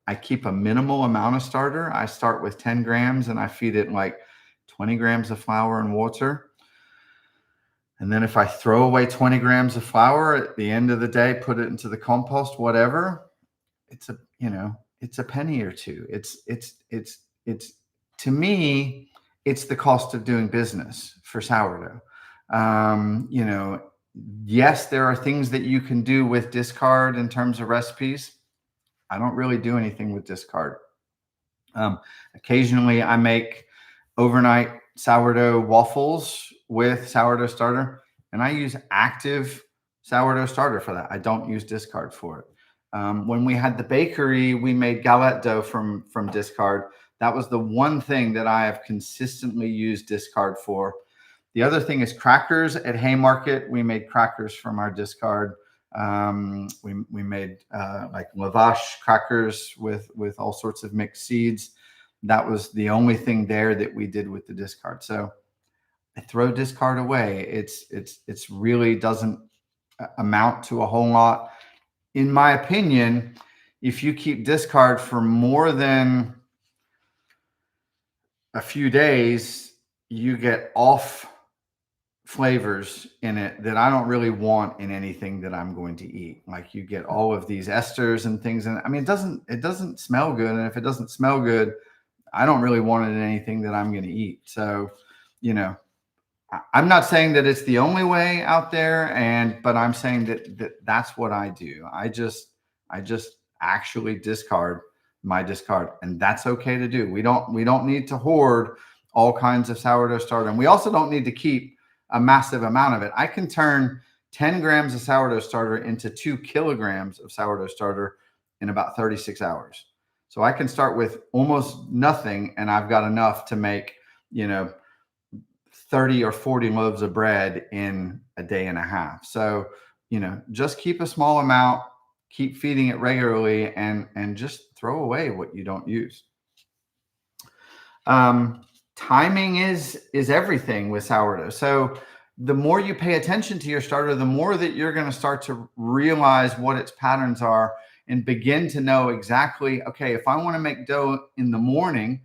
S1: I keep a minimal amount of starter. I start with 10 grams and I feed it like 20 grams of flour and water. And then if I throw away 20 grams of flour at the end of the day, put it into the compost, whatever, it's a penny or two. It's to me, it's the cost of doing business for sourdough. Yes, there are things that you can do with discard in terms of recipes. I don't really do anything with discard. Occasionally I make overnight sourdough waffles with sourdough starter, and I use active sourdough starter for that. I don't use discard for it. When we had the bakery, we made galette dough from discard. That was the one thing that I have consistently used discard for. The other thing is crackers at Haymarket. We made crackers from our discard. We made like lavash crackers with all sorts of mixed seeds. That was the only thing there that we did with the discard. So I throw discard away. It's really doesn't amount to a whole lot. In my opinion, if you keep discard for more than a few days, you get off flavors in it that I don't really want in anything that I'm going to eat. Like you get all of these esters and things. And I mean, it doesn't smell good. And if it doesn't smell good, I don't really want it in anything that I'm going to eat. So, I'm not saying that it's the only way out there, but I'm saying that's what I do. I just actually discard my discard, and that's okay to do. We don't need to hoard all kinds of sourdough starter, and we also don't need to keep a massive amount of it. I can turn 10 grams of sourdough starter into 2 kilograms of sourdough starter in about 36 hours. So I can start with almost nothing, and I've got enough to make, 30 or 40 loaves of bread in a day and a half. So, just keep a small amount, keep feeding it regularly, and just throw away what you don't use. Timing is everything with sourdough. So the more you pay attention to your starter, the more that you're going to start to realize what its patterns are and begin to know exactly, okay, if I want to make dough in the morning,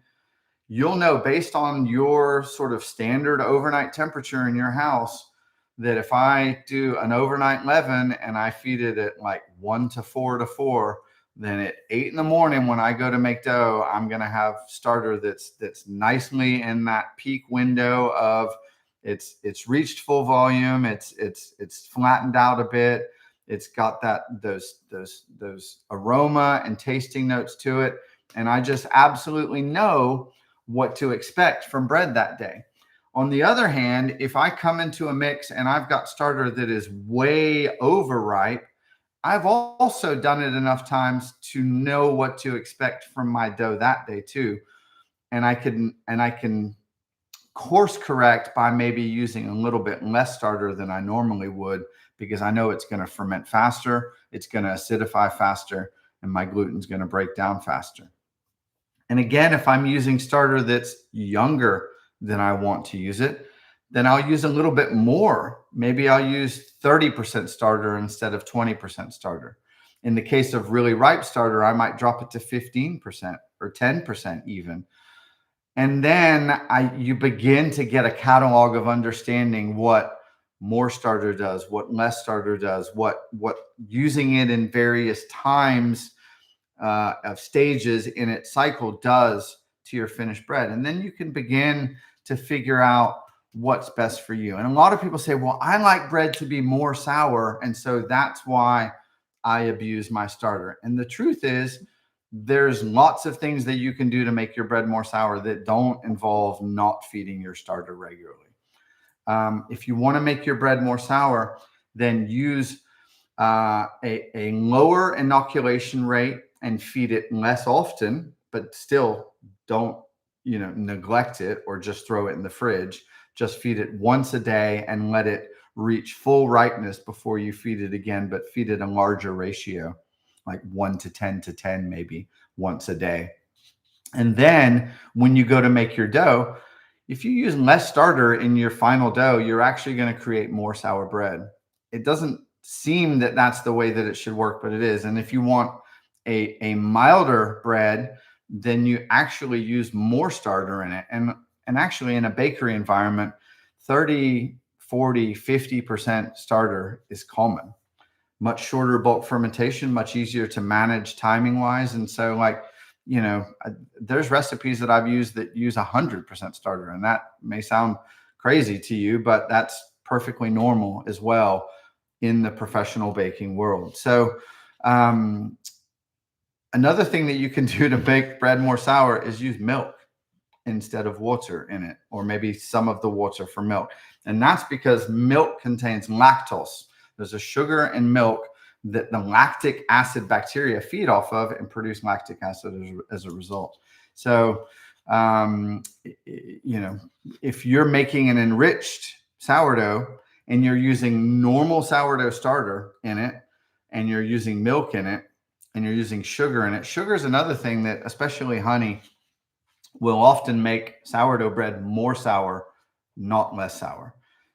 S1: you'll know based on your sort of standard overnight temperature in your house that if I do an overnight leaven and I feed it at like 1 to 4 to 4, then at 8 in the morning when I go to make dough, I'm going to have starter that's nicely in that peak window of it's reached full volume, it's flattened out a bit, it's got those aroma and tasting notes to it, and I just absolutely know what to expect from bread that day. On the other hand, if I come into a mix and I've got starter that is way overripe, I've also done it enough times to know what to expect from my dough that day too. And I can course correct by maybe using a little bit less starter than I normally would, because I know it's going to ferment faster, it's going to acidify faster, and my gluten's going to break down faster. And again, if I'm using starter that's younger than I want to use it, then I'll use a little bit more. Maybe I'll use 30% starter instead of 20% starter. In the case of really ripe starter, I might drop it to 15% or 10% even. And then you begin to get a catalog of understanding what more starter does, what less starter does, what using it in various times of stages in its cycle does to your finished bread. And then you can begin to figure out what's best for you. And a lot of people say, well, I like bread to be more sour, and so that's why I abuse my starter. And the truth is, there's lots of things that you can do to make your bread more sour that don't involve not feeding your starter regularly. If you want to make your bread more sour, then use a lower inoculation rate and feed it less often, but still don't, neglect it or just throw it in the fridge. Just feed it once a day and let it reach full ripeness before you feed it again, but feed it a larger ratio, like 1 to 10 maybe once a day. And then when you go to make your dough, if you use less starter in your final dough, you're actually going to create more sour bread. It doesn't seem that that's the way that it should work, but it is. And if you want a milder bread, then you actually use more starter in it. And actually in a bakery environment, 30, 40, 50% starter is common. Much shorter bulk fermentation, much easier to manage timing wise. And so there's recipes that I've used that use 100% starter, and that may sound crazy to you, but that's perfectly normal as well in the professional baking world. So another thing that you can do to make bread more sour is use milk instead of water in it, or maybe some of the water for milk. And that's because milk contains lactose. There's a sugar in milk that the lactic acid bacteria feed off of and produce lactic acid as a result. So, if you're making an enriched sourdough and you're using normal sourdough starter in it, and you're using milk in it, and you're using sugar in it, sugar is another thing that, especially honey, will often make sourdough bread more sour, not less sour.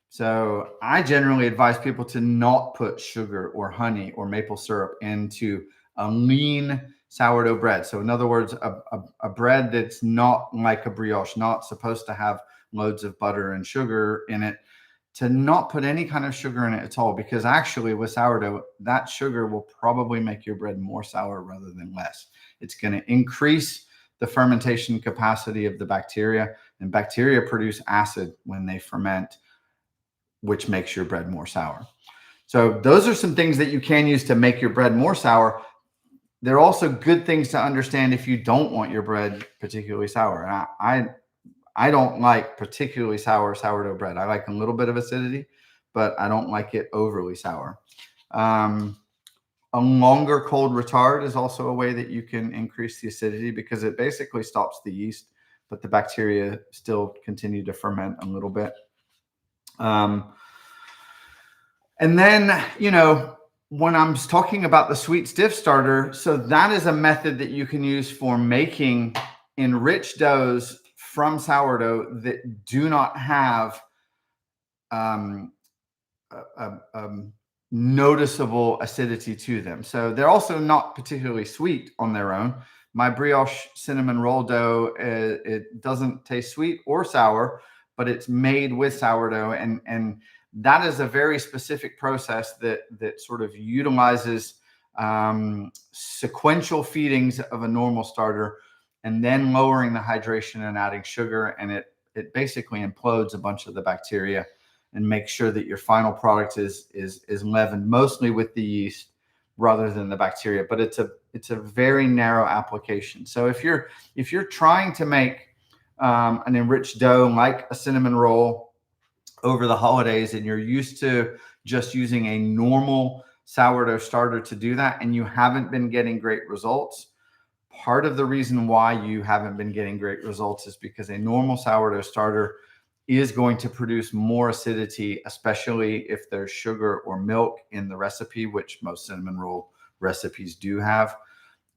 S1: So I generally advise people to not put sugar or honey or maple syrup into a lean sourdough bread. So in other words, a bread that's not like a brioche, not supposed to have loads of butter and sugar in it, to not put any kind of sugar in it at all, because actually with sourdough, that sugar will probably make your bread more sour rather than less. It's going to increase the fermentation capacity of the bacteria, and bacteria produce acid when they ferment, which makes your bread more sour. So those are some things that you can use to make your bread more sour. They're also good things to understand if you don't want your bread particularly sour. And I don't like particularly sour sourdough bread. I like a little bit of acidity, but I don't like it overly sour. A longer cold retard is also a way that you can increase the acidity, because it basically stops the yeast, but the bacteria still continue to ferment a little bit. And then, when I'm talking about the sweet stiff starter, so that is a method that you can use for making enriched doughs from sourdough that do not have noticeable acidity to them. So they're also not particularly sweet on their own. My brioche cinnamon roll dough, it doesn't taste sweet or sour, but it's made with sourdough, and that is a very specific process that sort of utilizes sequential feedings of a normal starter, and then lowering the hydration and adding sugar, and it basically implodes a bunch of the bacteria and makes sure that your final product is leavened mostly with the yeast rather than the bacteria. But it's a very narrow application. So if you're trying to make an enriched dough like a cinnamon roll over the holidays, and you're used to just using a normal sourdough starter to do that, and you haven't been getting great results, part of the reason why you haven't been getting great results is because a normal sourdough starter is going to produce more acidity, especially if there's sugar or milk in the recipe, which most cinnamon roll recipes do have.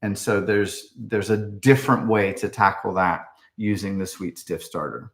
S1: And so there's a different way to tackle that using the sweet stiff starter.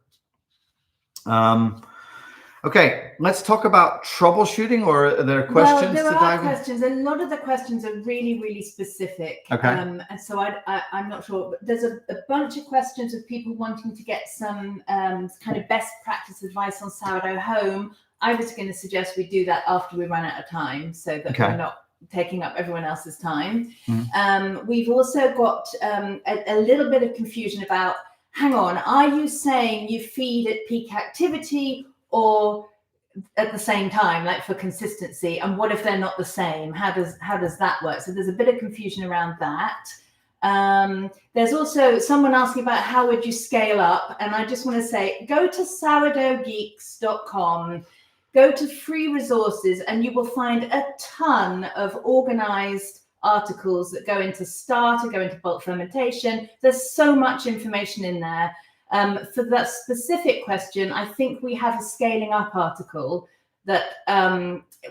S1: Okay, let's talk about troubleshooting, or are there questions?
S2: Well, there are questions. A lot of the questions are really, really specific.
S1: Okay.
S2: And so I'm not sure, but there's a bunch of questions of people wanting to get some kind of best practice advice on sourdough home. I was going to suggest we do that after we run out of time, so that we're not taking up everyone else's time. Mm-hmm. We've also got a little bit of confusion about, hang on, are you saying you feed at peak activity or at the same time, like for consistency? And what if they're not the same? How does that work? So there's a bit of confusion around that. There's also someone asking about how would you scale up, and I just want to say, go to sourdoughgeeks.com, go to free resources, and you will find a ton of organized articles that go into starter, go into bulk fermentation. There's so much information in there. For that specific question, I think we have a scaling up article that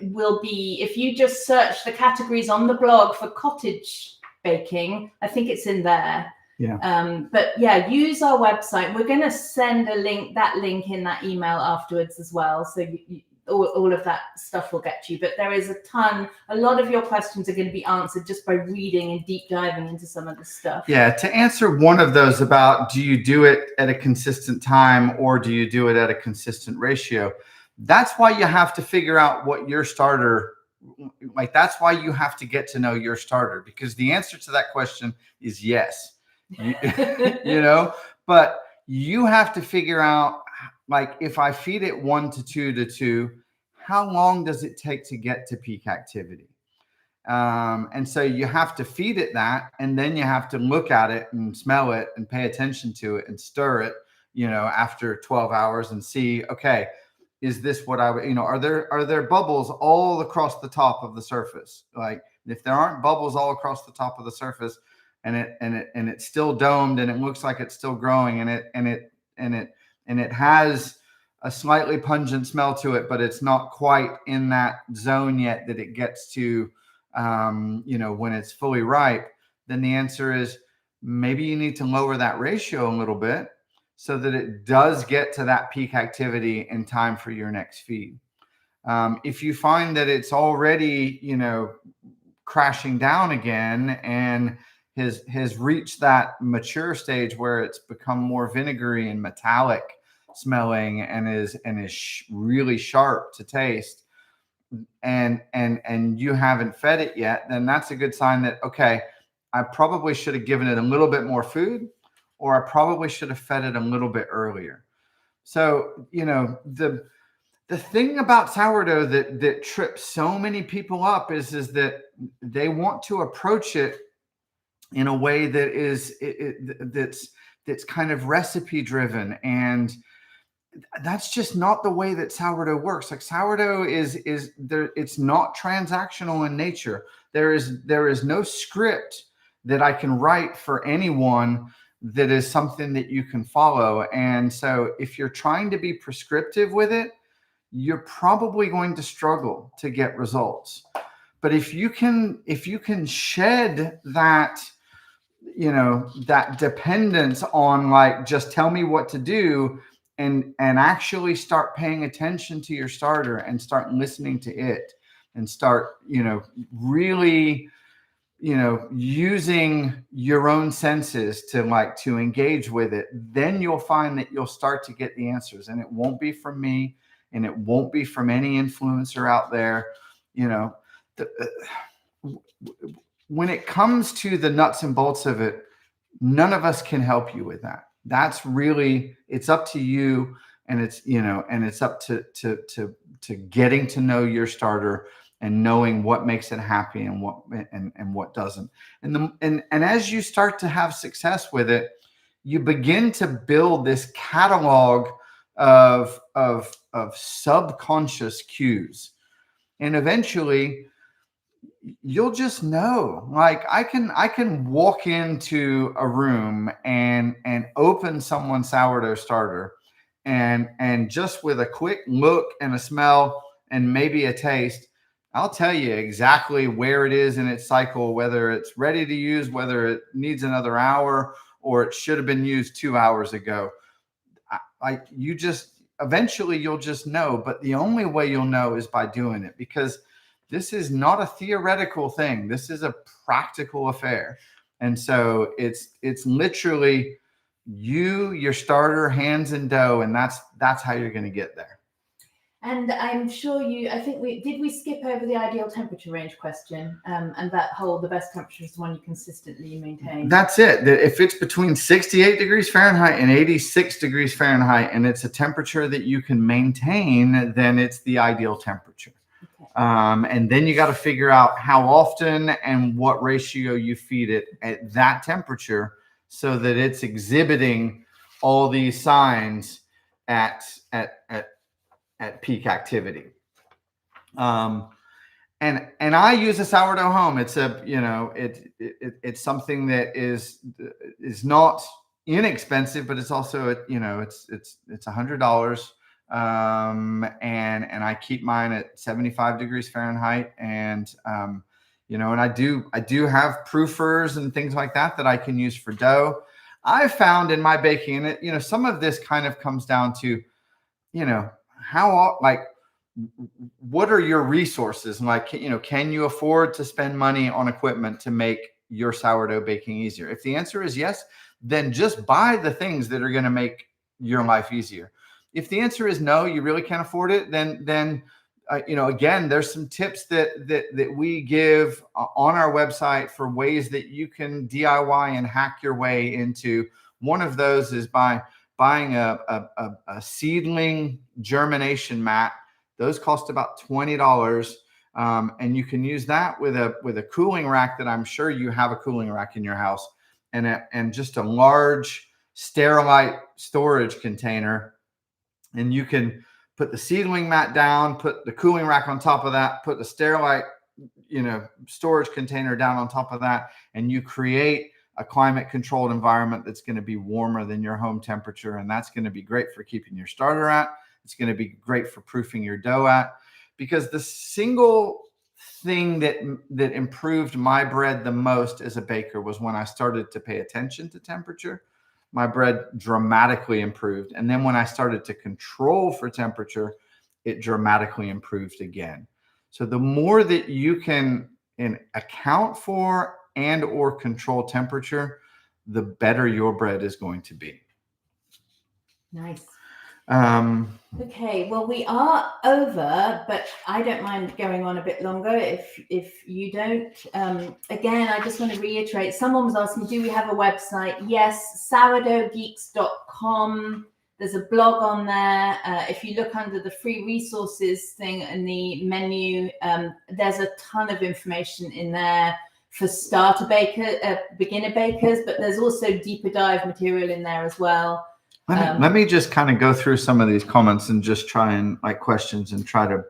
S2: will be, if you just search the categories on the blog for cottage baking, I think it's in there.
S1: Yeah.
S2: But yeah, use our website. We're going to send that link in that email afterwards as well. So all of that stuff will get to you. But there is a lot of your questions are going to be answered just by reading and deep diving into some of the stuff.
S1: Yeah. To answer one of those about, do you do it at a consistent time or do you do it at a consistent ratio? That's why you have to figure out what your starter, like, that's why you have to get to know your starter, because the answer to that question is yes. You know, but you have to figure out, like, if I feed it 1 to 2 to 2, how long does it take to get to peak activity? And so you have to feed it that, and then you have to look at it and smell it and pay attention to it and stir it, you know, after 12 hours and see, okay, is this what I would, you know, are there bubbles all across the top of the surface? Like, if there aren't bubbles all across the top of the surface, and it's still domed and it looks like it's still growing, and it has a slightly pungent smell to it, but it's not quite in that zone yet that it gets to, you know, when it's fully ripe, then the answer is maybe you need to lower that ratio a little bit so that it does get to that peak activity in time for your next feed. If you find that it's already, you know, crashing down again and has reached that mature stage where it's become more vinegary and metallic smelling and is really sharp to taste, and you haven't fed it yet, then that's a good sign that, okay, I probably should have given it a little bit more food, or I probably should have fed it a little bit earlier. So, you know, the thing about sourdough that trips so many people up is that they want to approach it in a way that is that's kind of recipe driven, and that's just not the way that sourdough works. Like, sourdough is there, it's not transactional in nature. There is no script that I can write for anyone that is something that you can follow. And so if you're trying to be prescriptive with it, you're probably going to struggle to get results. But if you can shed that, you know, that dependence on, like, just tell me what to do, and actually start paying attention to your starter and start listening to it and start, you know, really, you know, using your own senses to engage with it, then you'll find that you'll start to get the answers. And it won't be from me, and it won't be from any influencer out there. You know, when it comes to the nuts and bolts of it, none of us can help you with that. That's really, it's up to you, and it's, you know, and it's up to getting to know your starter and knowing what makes it happy and what doesn't. And as you start to have success with it, you begin to build this catalog of subconscious cues, and eventually you'll just know. Like, I can walk into a room and open someone's sourdough starter, and just with a quick look and a smell and maybe a taste, I'll tell you exactly where it is in its cycle, whether it's ready to use, whether it needs another hour, or it should have been used 2 hours ago. Eventually you'll just know, but the only way you'll know is by doing it, because this is not a theoretical thing. This is a practical affair. And so it's literally you, your starter, hands and dough, and that's how you're going to get there.
S2: And I'm sure we skip over the ideal temperature range question, and that the best temperature is the one you consistently maintain.
S1: That's it. If it's between 68 degrees Fahrenheit and 86 degrees Fahrenheit, and it's a temperature that you can maintain, then it's the ideal temperature. Okay. And then you got to figure out how often and what ratio you feed it at that temperature, so that it's exhibiting all these signs at peak activity. And I use a sourdough home. It's a, you know, it's something that is not inexpensive, but it's also, you know, it's $100. And I keep mine at 75 degrees Fahrenheit. And, you know, and I do have proofers and things like that I can use for dough. I found in my baking, and you know, some of this kind of comes down to, you know, how, like, what are your resources? Like, you know, can you afford to spend money on equipment to make your sourdough baking easier? If the answer is yes, then just buy the things that are going to make your life easier. If the answer is no, you really can't afford it, then you know, again, there's some tips that we give on our website for ways that you can DIY and hack your way into. One of those is by buying a seedling germination mat. Those cost about $20. And you can use that with a cooling rack that I'm sure you have a cooling rack in your house, and just a large Sterilite storage container. And you can put the seedling mat down, put the cooling rack on top of that, put the Sterilite, you know, storage container down on top of that, and you create a climate controlled environment that's going to be warmer than your home temperature. And that's going to be great for keeping your starter at. It's going to be great for proofing your dough at, because the single thing that improved my bread the most as a baker was when I started to pay attention to temperature. My bread dramatically improved. And then when I started to control for temperature, it dramatically improved again. So the more that you can account for and or control temperature, the better your bread is going to be.
S2: Nice. Okay, well, we are over, but I don't mind going on a bit longer if you don't. Again, I just want to reiterate, someone was asking, do we have a website? Yes, sourdoughgeeks.com. There's a blog on there. If you look under the free resources thing in the menu, there's a ton of information in there for starter beginner bakers, but there's also deeper dive material in there as well.
S1: Let me just kind of go through some of these comments and just try and like questions and try to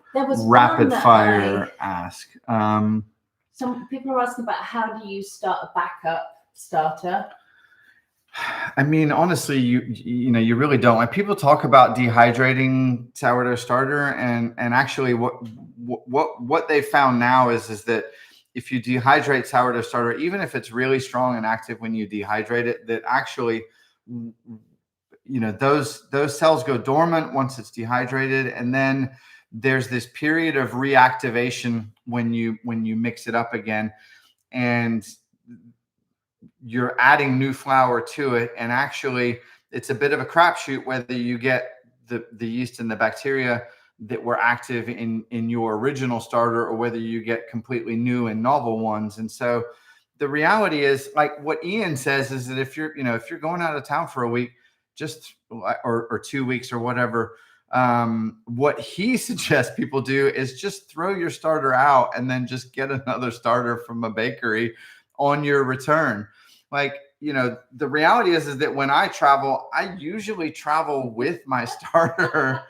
S1: rapid fire ask.
S2: Some people are asking about how do you start a backup starter?
S1: I mean, honestly, you know, you really don't. Like, people talk about dehydrating sourdough starter, and actually what they found now is that if you dehydrate sourdough starter, even if it's really strong and active when you dehydrate it, that actually, you know, those cells go dormant once it's dehydrated, and then there's this period of reactivation when you mix it up again, and you're adding new flour to it. And actually, it's a bit of a crapshoot whether you get the yeast and the bacteria that were active in your original starter, or whether you get completely new and novel ones. And so the reality is, like what Ian says, is that if you're going out of town for a week, just or 2 weeks or whatever, what he suggests people do is just throw your starter out and then just get another starter from a bakery on your return. Like, you know, the reality is that when I travel, I usually travel with my starter.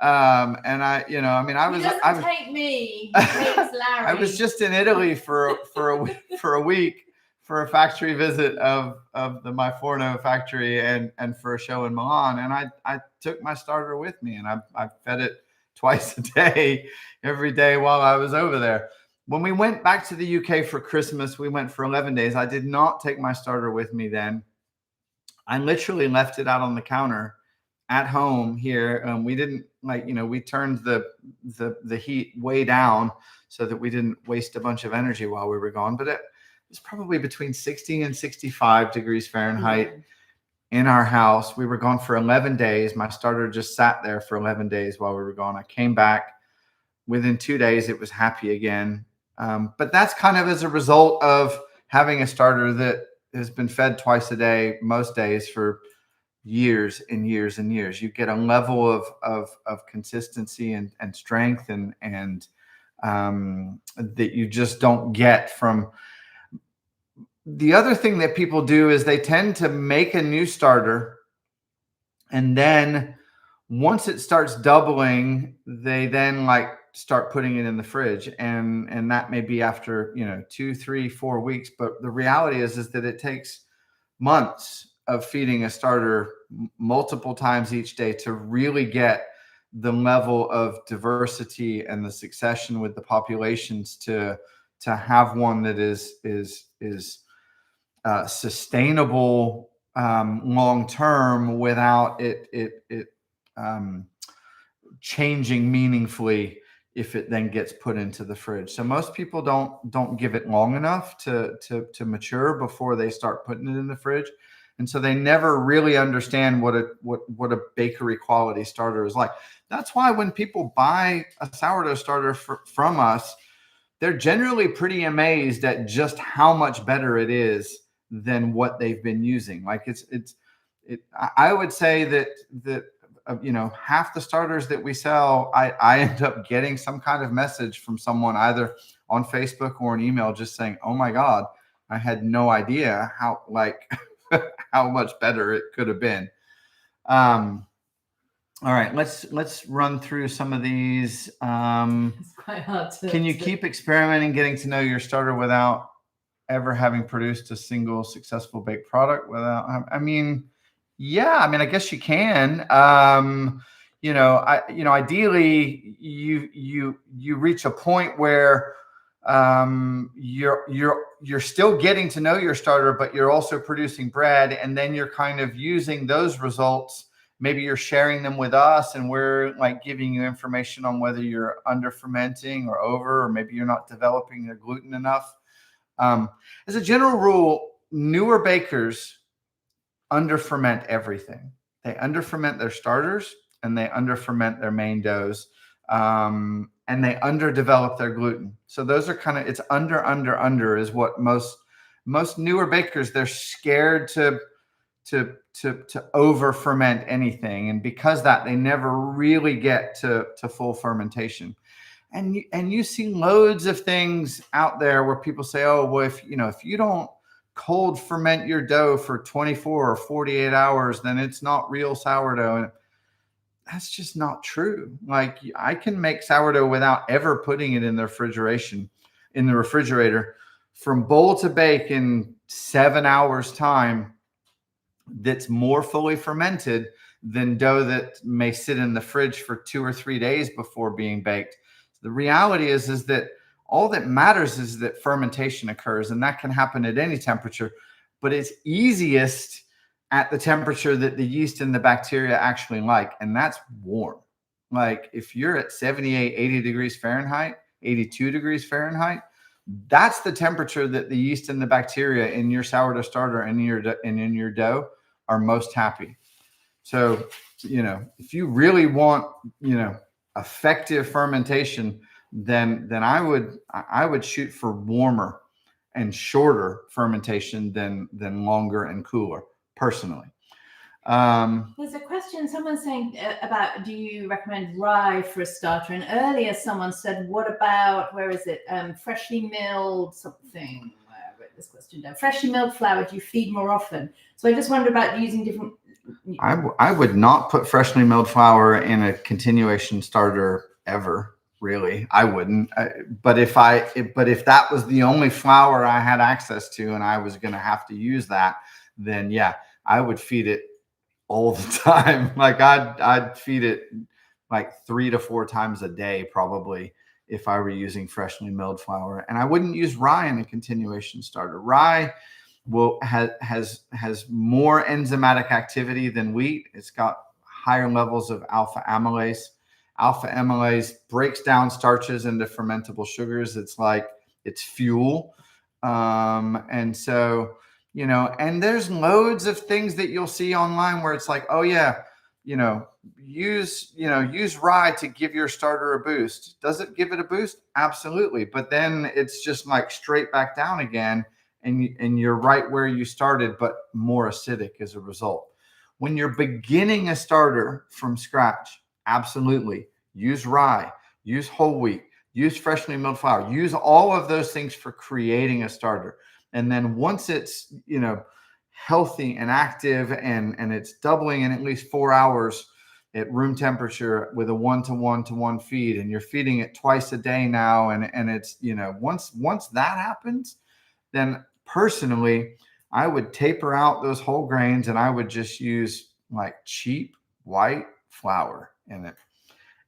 S1: And I
S2: take me. He takes Larry.
S1: I was just in Italy for a week for a factory visit of the My Forno factory and for a show in Milan. And I took my starter with me, and I fed it twice a day, every day while I was over there. When we went back to the UK for Christmas, we went for 11 days. I did not take my starter with me then. I literally left it out on the counter at home here. We didn't, like, you know, we turned the heat way down so that we didn't waste a bunch of energy while we were gone. But it was probably between 60 and 65 degrees Fahrenheit in our house. We were gone for 11 days. My starter just sat there for 11 days while we were gone. I came back. Within 2 days, it was happy again. But that's kind of as a result of having a starter that has been fed twice a day, most days, for years and years and years. You get a level of consistency and strength and that you just don't get from. The other thing that people do is they tend to make a new starter, and then once it starts doubling, they then like start putting it in the fridge, and that may be after 2, 3, 4 weeks. But the reality is that it takes months of feeding a starter multiple times each day to really get the level of diversity and the succession with the populations to have one that is sustainable long term without it changing meaningfully if it then gets put into the fridge. So most people don't give it long enough to mature before they start putting it in the fridge. And so they never really understand what a bakery quality starter is like. That's why when people buy a sourdough starter from us, they're generally pretty amazed at just how much better it is than what they've been using. Like I would say that half the starters that we sell, I end up getting some kind of message from someone either on Facebook or an email just saying, "Oh my God, I had no idea how how much better it could have been." All right, let's run through some of these.
S2: It's quite hard to.
S1: Can you keep experimenting, getting to know your starter without ever having produced a single successful baked product? Yeah, I guess you can. Ideally, you reach a point where you're still getting to know your starter, but you're also producing bread, and then you're kind of using those results. Maybe you're sharing them with us, and we're like giving you information on whether you're under fermenting or over, or maybe you're not developing the gluten enough. As a general rule, newer bakers under ferment everything. They under ferment their starters, and they under ferment their main doughs, and they underdevelop their gluten. So those are kind of, it's under is what most newer bakers, they're scared to over ferment anything, and because that, they never really get to full fermentation. And you see loads of things out there where people say, "Oh, well, if you don't cold ferment your dough for 24 or 48 hours, then it's not real sourdough." And that's just not true. Like, I can make sourdough without ever putting it in the refrigerator from bowl to bake in 7 hours time, that's more fully fermented than dough that may sit in the fridge for 2 or 3 days before being baked. The reality is that all that matters is that fermentation occurs, and that can happen at any temperature, but it's easiest at the temperature that the yeast and the bacteria actually like, and that's warm. Like, if you're at 78, 80 degrees Fahrenheit, 82 degrees Fahrenheit, that's the temperature that the yeast and the bacteria in your sourdough starter and in your dough are most happy. So, if you really want, effective fermentation, then I would shoot for warmer and shorter fermentation than longer and cooler, personally.
S2: There's a question, someone's saying about, do you recommend rye for a starter? And earlier someone said, what about, where is it? Freshly milled something. I wrote this question down. Freshly milled flour, do you feed more often? So I just wonder about using different.
S1: I would not put freshly milled flour in a continuation starter ever. Really, I wouldn't. But if that was the only flour I had access to, and I was going to have to use that, then yeah, I would feed it all the time. Like, I'd feed it like 3 to 4 times a day, probably, if I were using freshly milled flour. And I wouldn't use rye in a continuation starter. Rye has more enzymatic activity than wheat. It's got higher levels of alpha amylase. Alpha amylase breaks down starches into fermentable sugars. It's fuel. And so, and there's loads of things that you'll see online where it's like, oh yeah, use rye to give your starter a boost. Does it give it a boost? Absolutely. But then it's just like straight back down again, and you're right where you started, but more acidic as a result. When you're beginning a starter from scratch, absolutely use rye, use whole wheat, use freshly milled flour, use all of those things for creating a starter. And then once it's, healthy and active and it's doubling in at least 4 hours, at room temperature with a 1-to-1-to-1 feed, and you're feeding it twice a day now. And it's, once that happens, then personally, I would taper out those whole grains and I would just use like cheap white flour in it.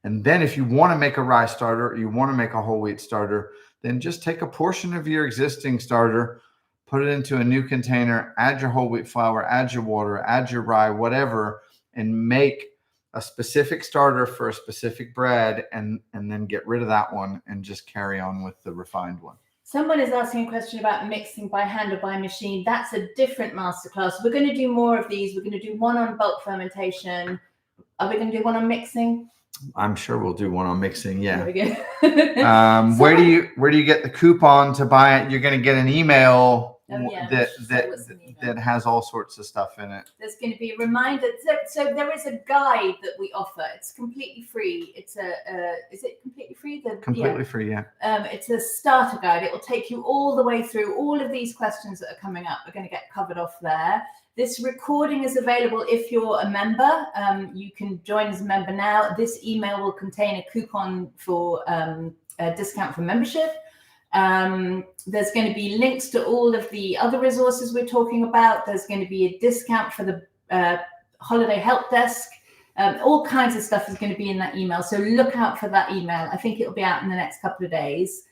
S1: And then if you want to make a rye starter, or you want to make a whole wheat starter, then just take a portion of your existing starter, put it into a new container, add your whole wheat flour, add your water, add your rye, whatever, and make a specific starter for a specific bread, and then get rid of that one and just carry on with the refined one.
S2: Someone is asking a question about mixing by hand or by machine. That's a different masterclass. We're going to do more of these. We're going to do one on bulk fermentation. Are we going to do one on mixing?
S1: I'm sure we'll do one on mixing. Yeah.
S2: There we go.
S1: Where do you get the coupon to buy it? You're going to get an email that has all sorts of stuff in it.
S2: There's going to be a reminder. So there is a guide that we offer. It's completely free. It's is it completely free?
S1: Completely free, yeah.
S2: It's a starter guide. It will take you all the way through. All of these questions that are coming up are going to get covered off there. This recording is available if you're a member. You can join as a member now. This email will contain a coupon for a discount for membership. There's going to be links to all of the other resources we're talking about. There's going to be a discount for the holiday help desk. All kinds of stuff is going to be in that email. So look out for that email. I think it'll be out in the next couple of days.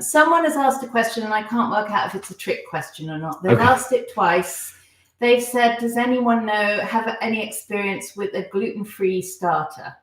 S2: Someone has asked a question and I can't work out if it's a trick question or not. They've asked it twice. They've said, does anyone have any experience with a gluten-free starter?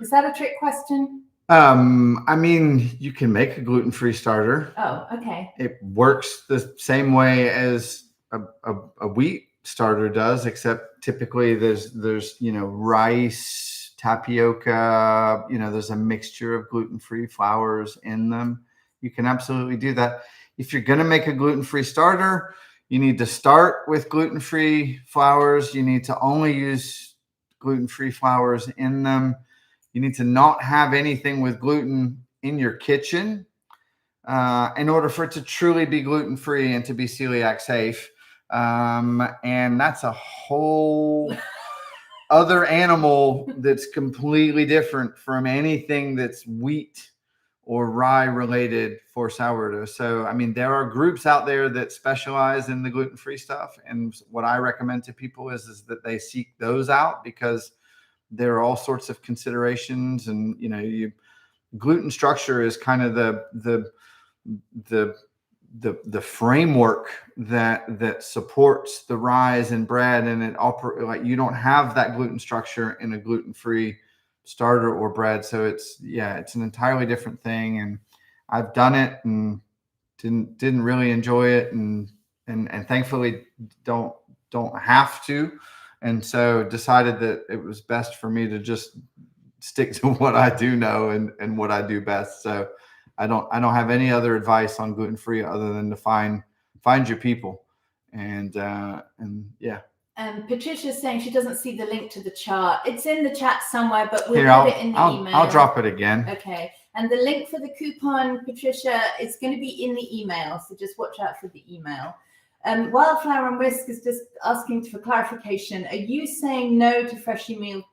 S2: Is that a trick question?
S1: I mean, you can make a gluten-free starter.
S2: Oh, okay.
S1: It works the same way as a wheat starter does, except typically there's rice, tapioca, there's a mixture of gluten-free flours in them. You can absolutely do that. If you're going to make a gluten-free starter, you need to start with gluten-free flours. You need to only use gluten-free flours in them. You need to not have anything with gluten in your kitchen in order for it to truly be gluten-free and to be celiac safe. And that's a whole other animal that's completely different from anything that's wheat or rye related for sourdough. So, I mean, there are groups out there that specialize in the gluten-free stuff. And what I recommend to people is that they seek those out, because there are all sorts of considerations. And, gluten structure is kind of the framework that supports the rise in bread, and it you don't have that gluten structure in a gluten-free starter or bread. So it's an entirely different thing. And I've done it and didn't really enjoy it, and thankfully don't have to. And so decided that it was best for me to just stick to what I do know and what I do best. So I don't have any other advice on gluten-free other than to find your people. And yeah.
S2: Patricia's saying she doesn't see the link to the chart. It's in the chat somewhere, but we'll put it in the email.
S1: I'll drop it again.
S2: Okay. And the link for the coupon, Patricia, is going to be in the email. So just watch out for the email. Wildflower and Whisk is just asking for clarification. Are you saying no to freshly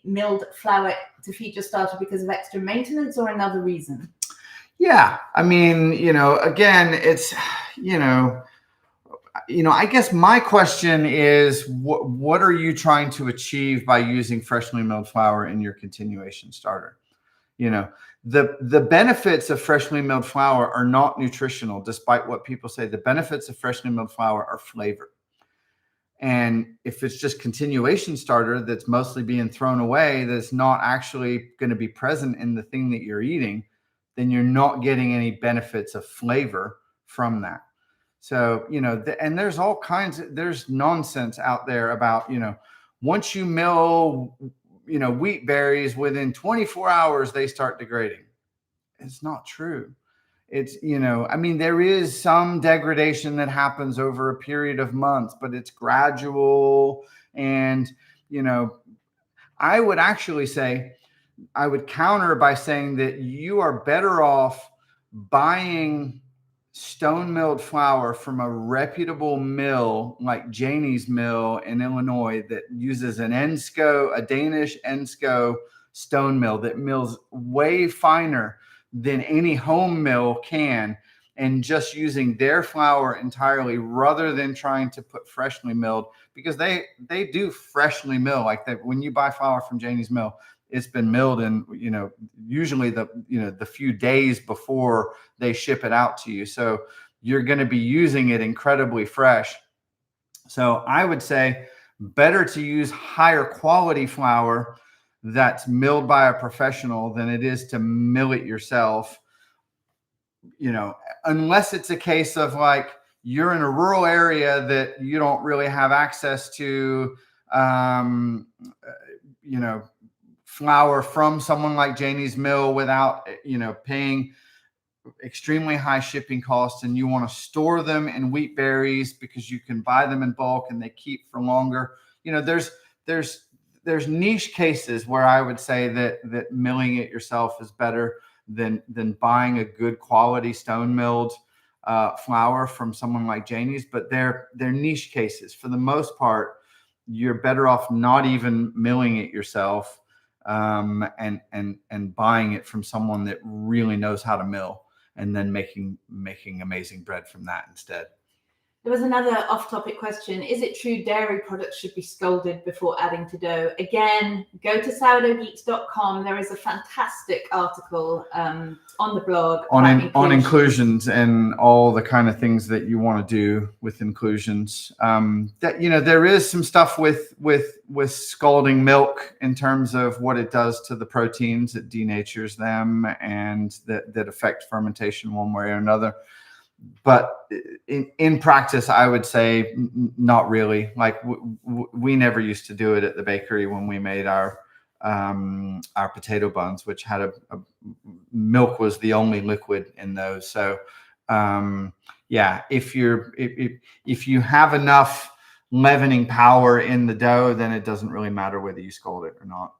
S2: milled flour to feed your starter because of extra maintenance or another reason?
S1: Yeah. I mean, again, it's, I guess my question is, what are you trying to achieve by using freshly milled flour in your continuation starter? The benefits of freshly milled flour are not nutritional, despite what people say. The benefits of freshly milled flour are flavor. And if it's just continuation starter that's mostly being thrown away, that's not actually going to be present in the thing that you're eating, then you're not getting any benefits of flavor from that. So, and there's all kinds of, there's nonsense out there about, once you mill, wheat berries, within 24 hours, they start degrading. It's not true. It's, there is some degradation that happens over a period of months, but it's gradual. And, I would actually say, I would counter by saying that you are better off buying stone milled flour from a reputable mill like Janie's Mill in Illinois that uses an Ensco, a Danish Ensco stone mill that mills way finer than any home mill can, and just using their flour entirely rather than trying to put freshly milled, because they do freshly mill. Like that, when you buy flour from Janie's Mill, it's been milled in, usually the few days before they ship it out to you. So you're going to be using it incredibly fresh. So I would say better to use higher quality flour that's milled by a professional than it is to mill it yourself. Unless it's a case of like you're in a rural area that you don't really have access to, flour from someone like Janie's Mill without, paying extremely high shipping costs, and you want to store them in wheat berries because you can buy them in bulk and they keep for longer. There's niche cases where I would say that milling it yourself is better than buying a good quality stone milled flour from someone like Janie's, but they're niche cases. For the most part, you're better off not even milling it yourself, and buying it from someone that really knows how to mill, and then making amazing bread from that instead.
S2: There was another off-topic question. Is it true dairy products should be scalded before adding to dough? Again, go to sourdoughgeeks.com. There is a fantastic article on the blog
S1: on inclusions and all the kind of things that you want to do with inclusions. There is some stuff with scalding milk in terms of what it does to the proteins. It denatures them, and that affect fermentation one way or another. But in practice, I would say not really. Like we never used to do it at the bakery when we made our potato buns, which had milk was the only liquid in those. So if you have enough leavening power in the dough, then it doesn't really matter whether you scald it or not.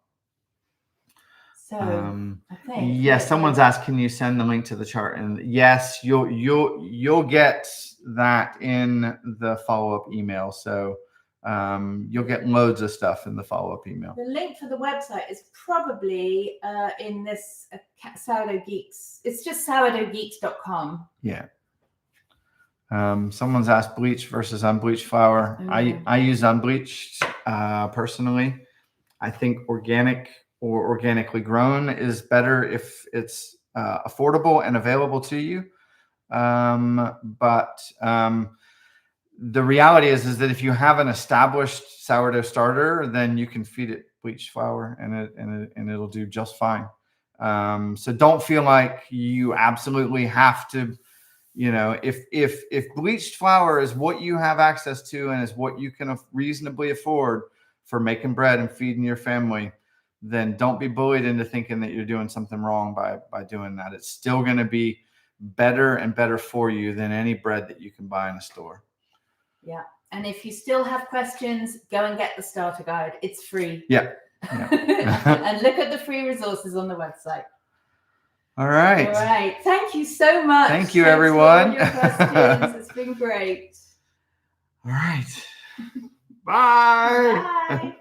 S2: So I think
S1: someone's asked, can you send the link to the chart? And yes, you'll get that in the follow-up email. So you'll get loads of stuff in the follow-up email.
S2: The link for the website is probably in this Sourdough Geeks. It's just sourdoughgeeks.com.
S1: Yeah. Someone's asked bleached versus unbleached flour. I use unbleached personally. I think organic or organically grown is better if it's affordable and available to you. But the reality is that if you have an established sourdough starter, then you can feed it bleached flour and it'll do just fine. So don't feel like you absolutely have to, if bleached flour is what you have access to and is what you can reasonably afford for making bread and feeding your family, then don't be bullied into thinking that you're doing something wrong by doing that. It's still going to be better and better for you than any bread that you can buy in a store.
S2: Yeah. And if you still have questions, go and get the starter guide. It's free.
S1: Yeah.
S2: And look at the free resources on the website.
S1: All right.
S2: All right. Thank you so much.
S1: Thank you, everyone.
S2: For all your questions. It's been great.
S1: All right. Bye.
S2: Bye.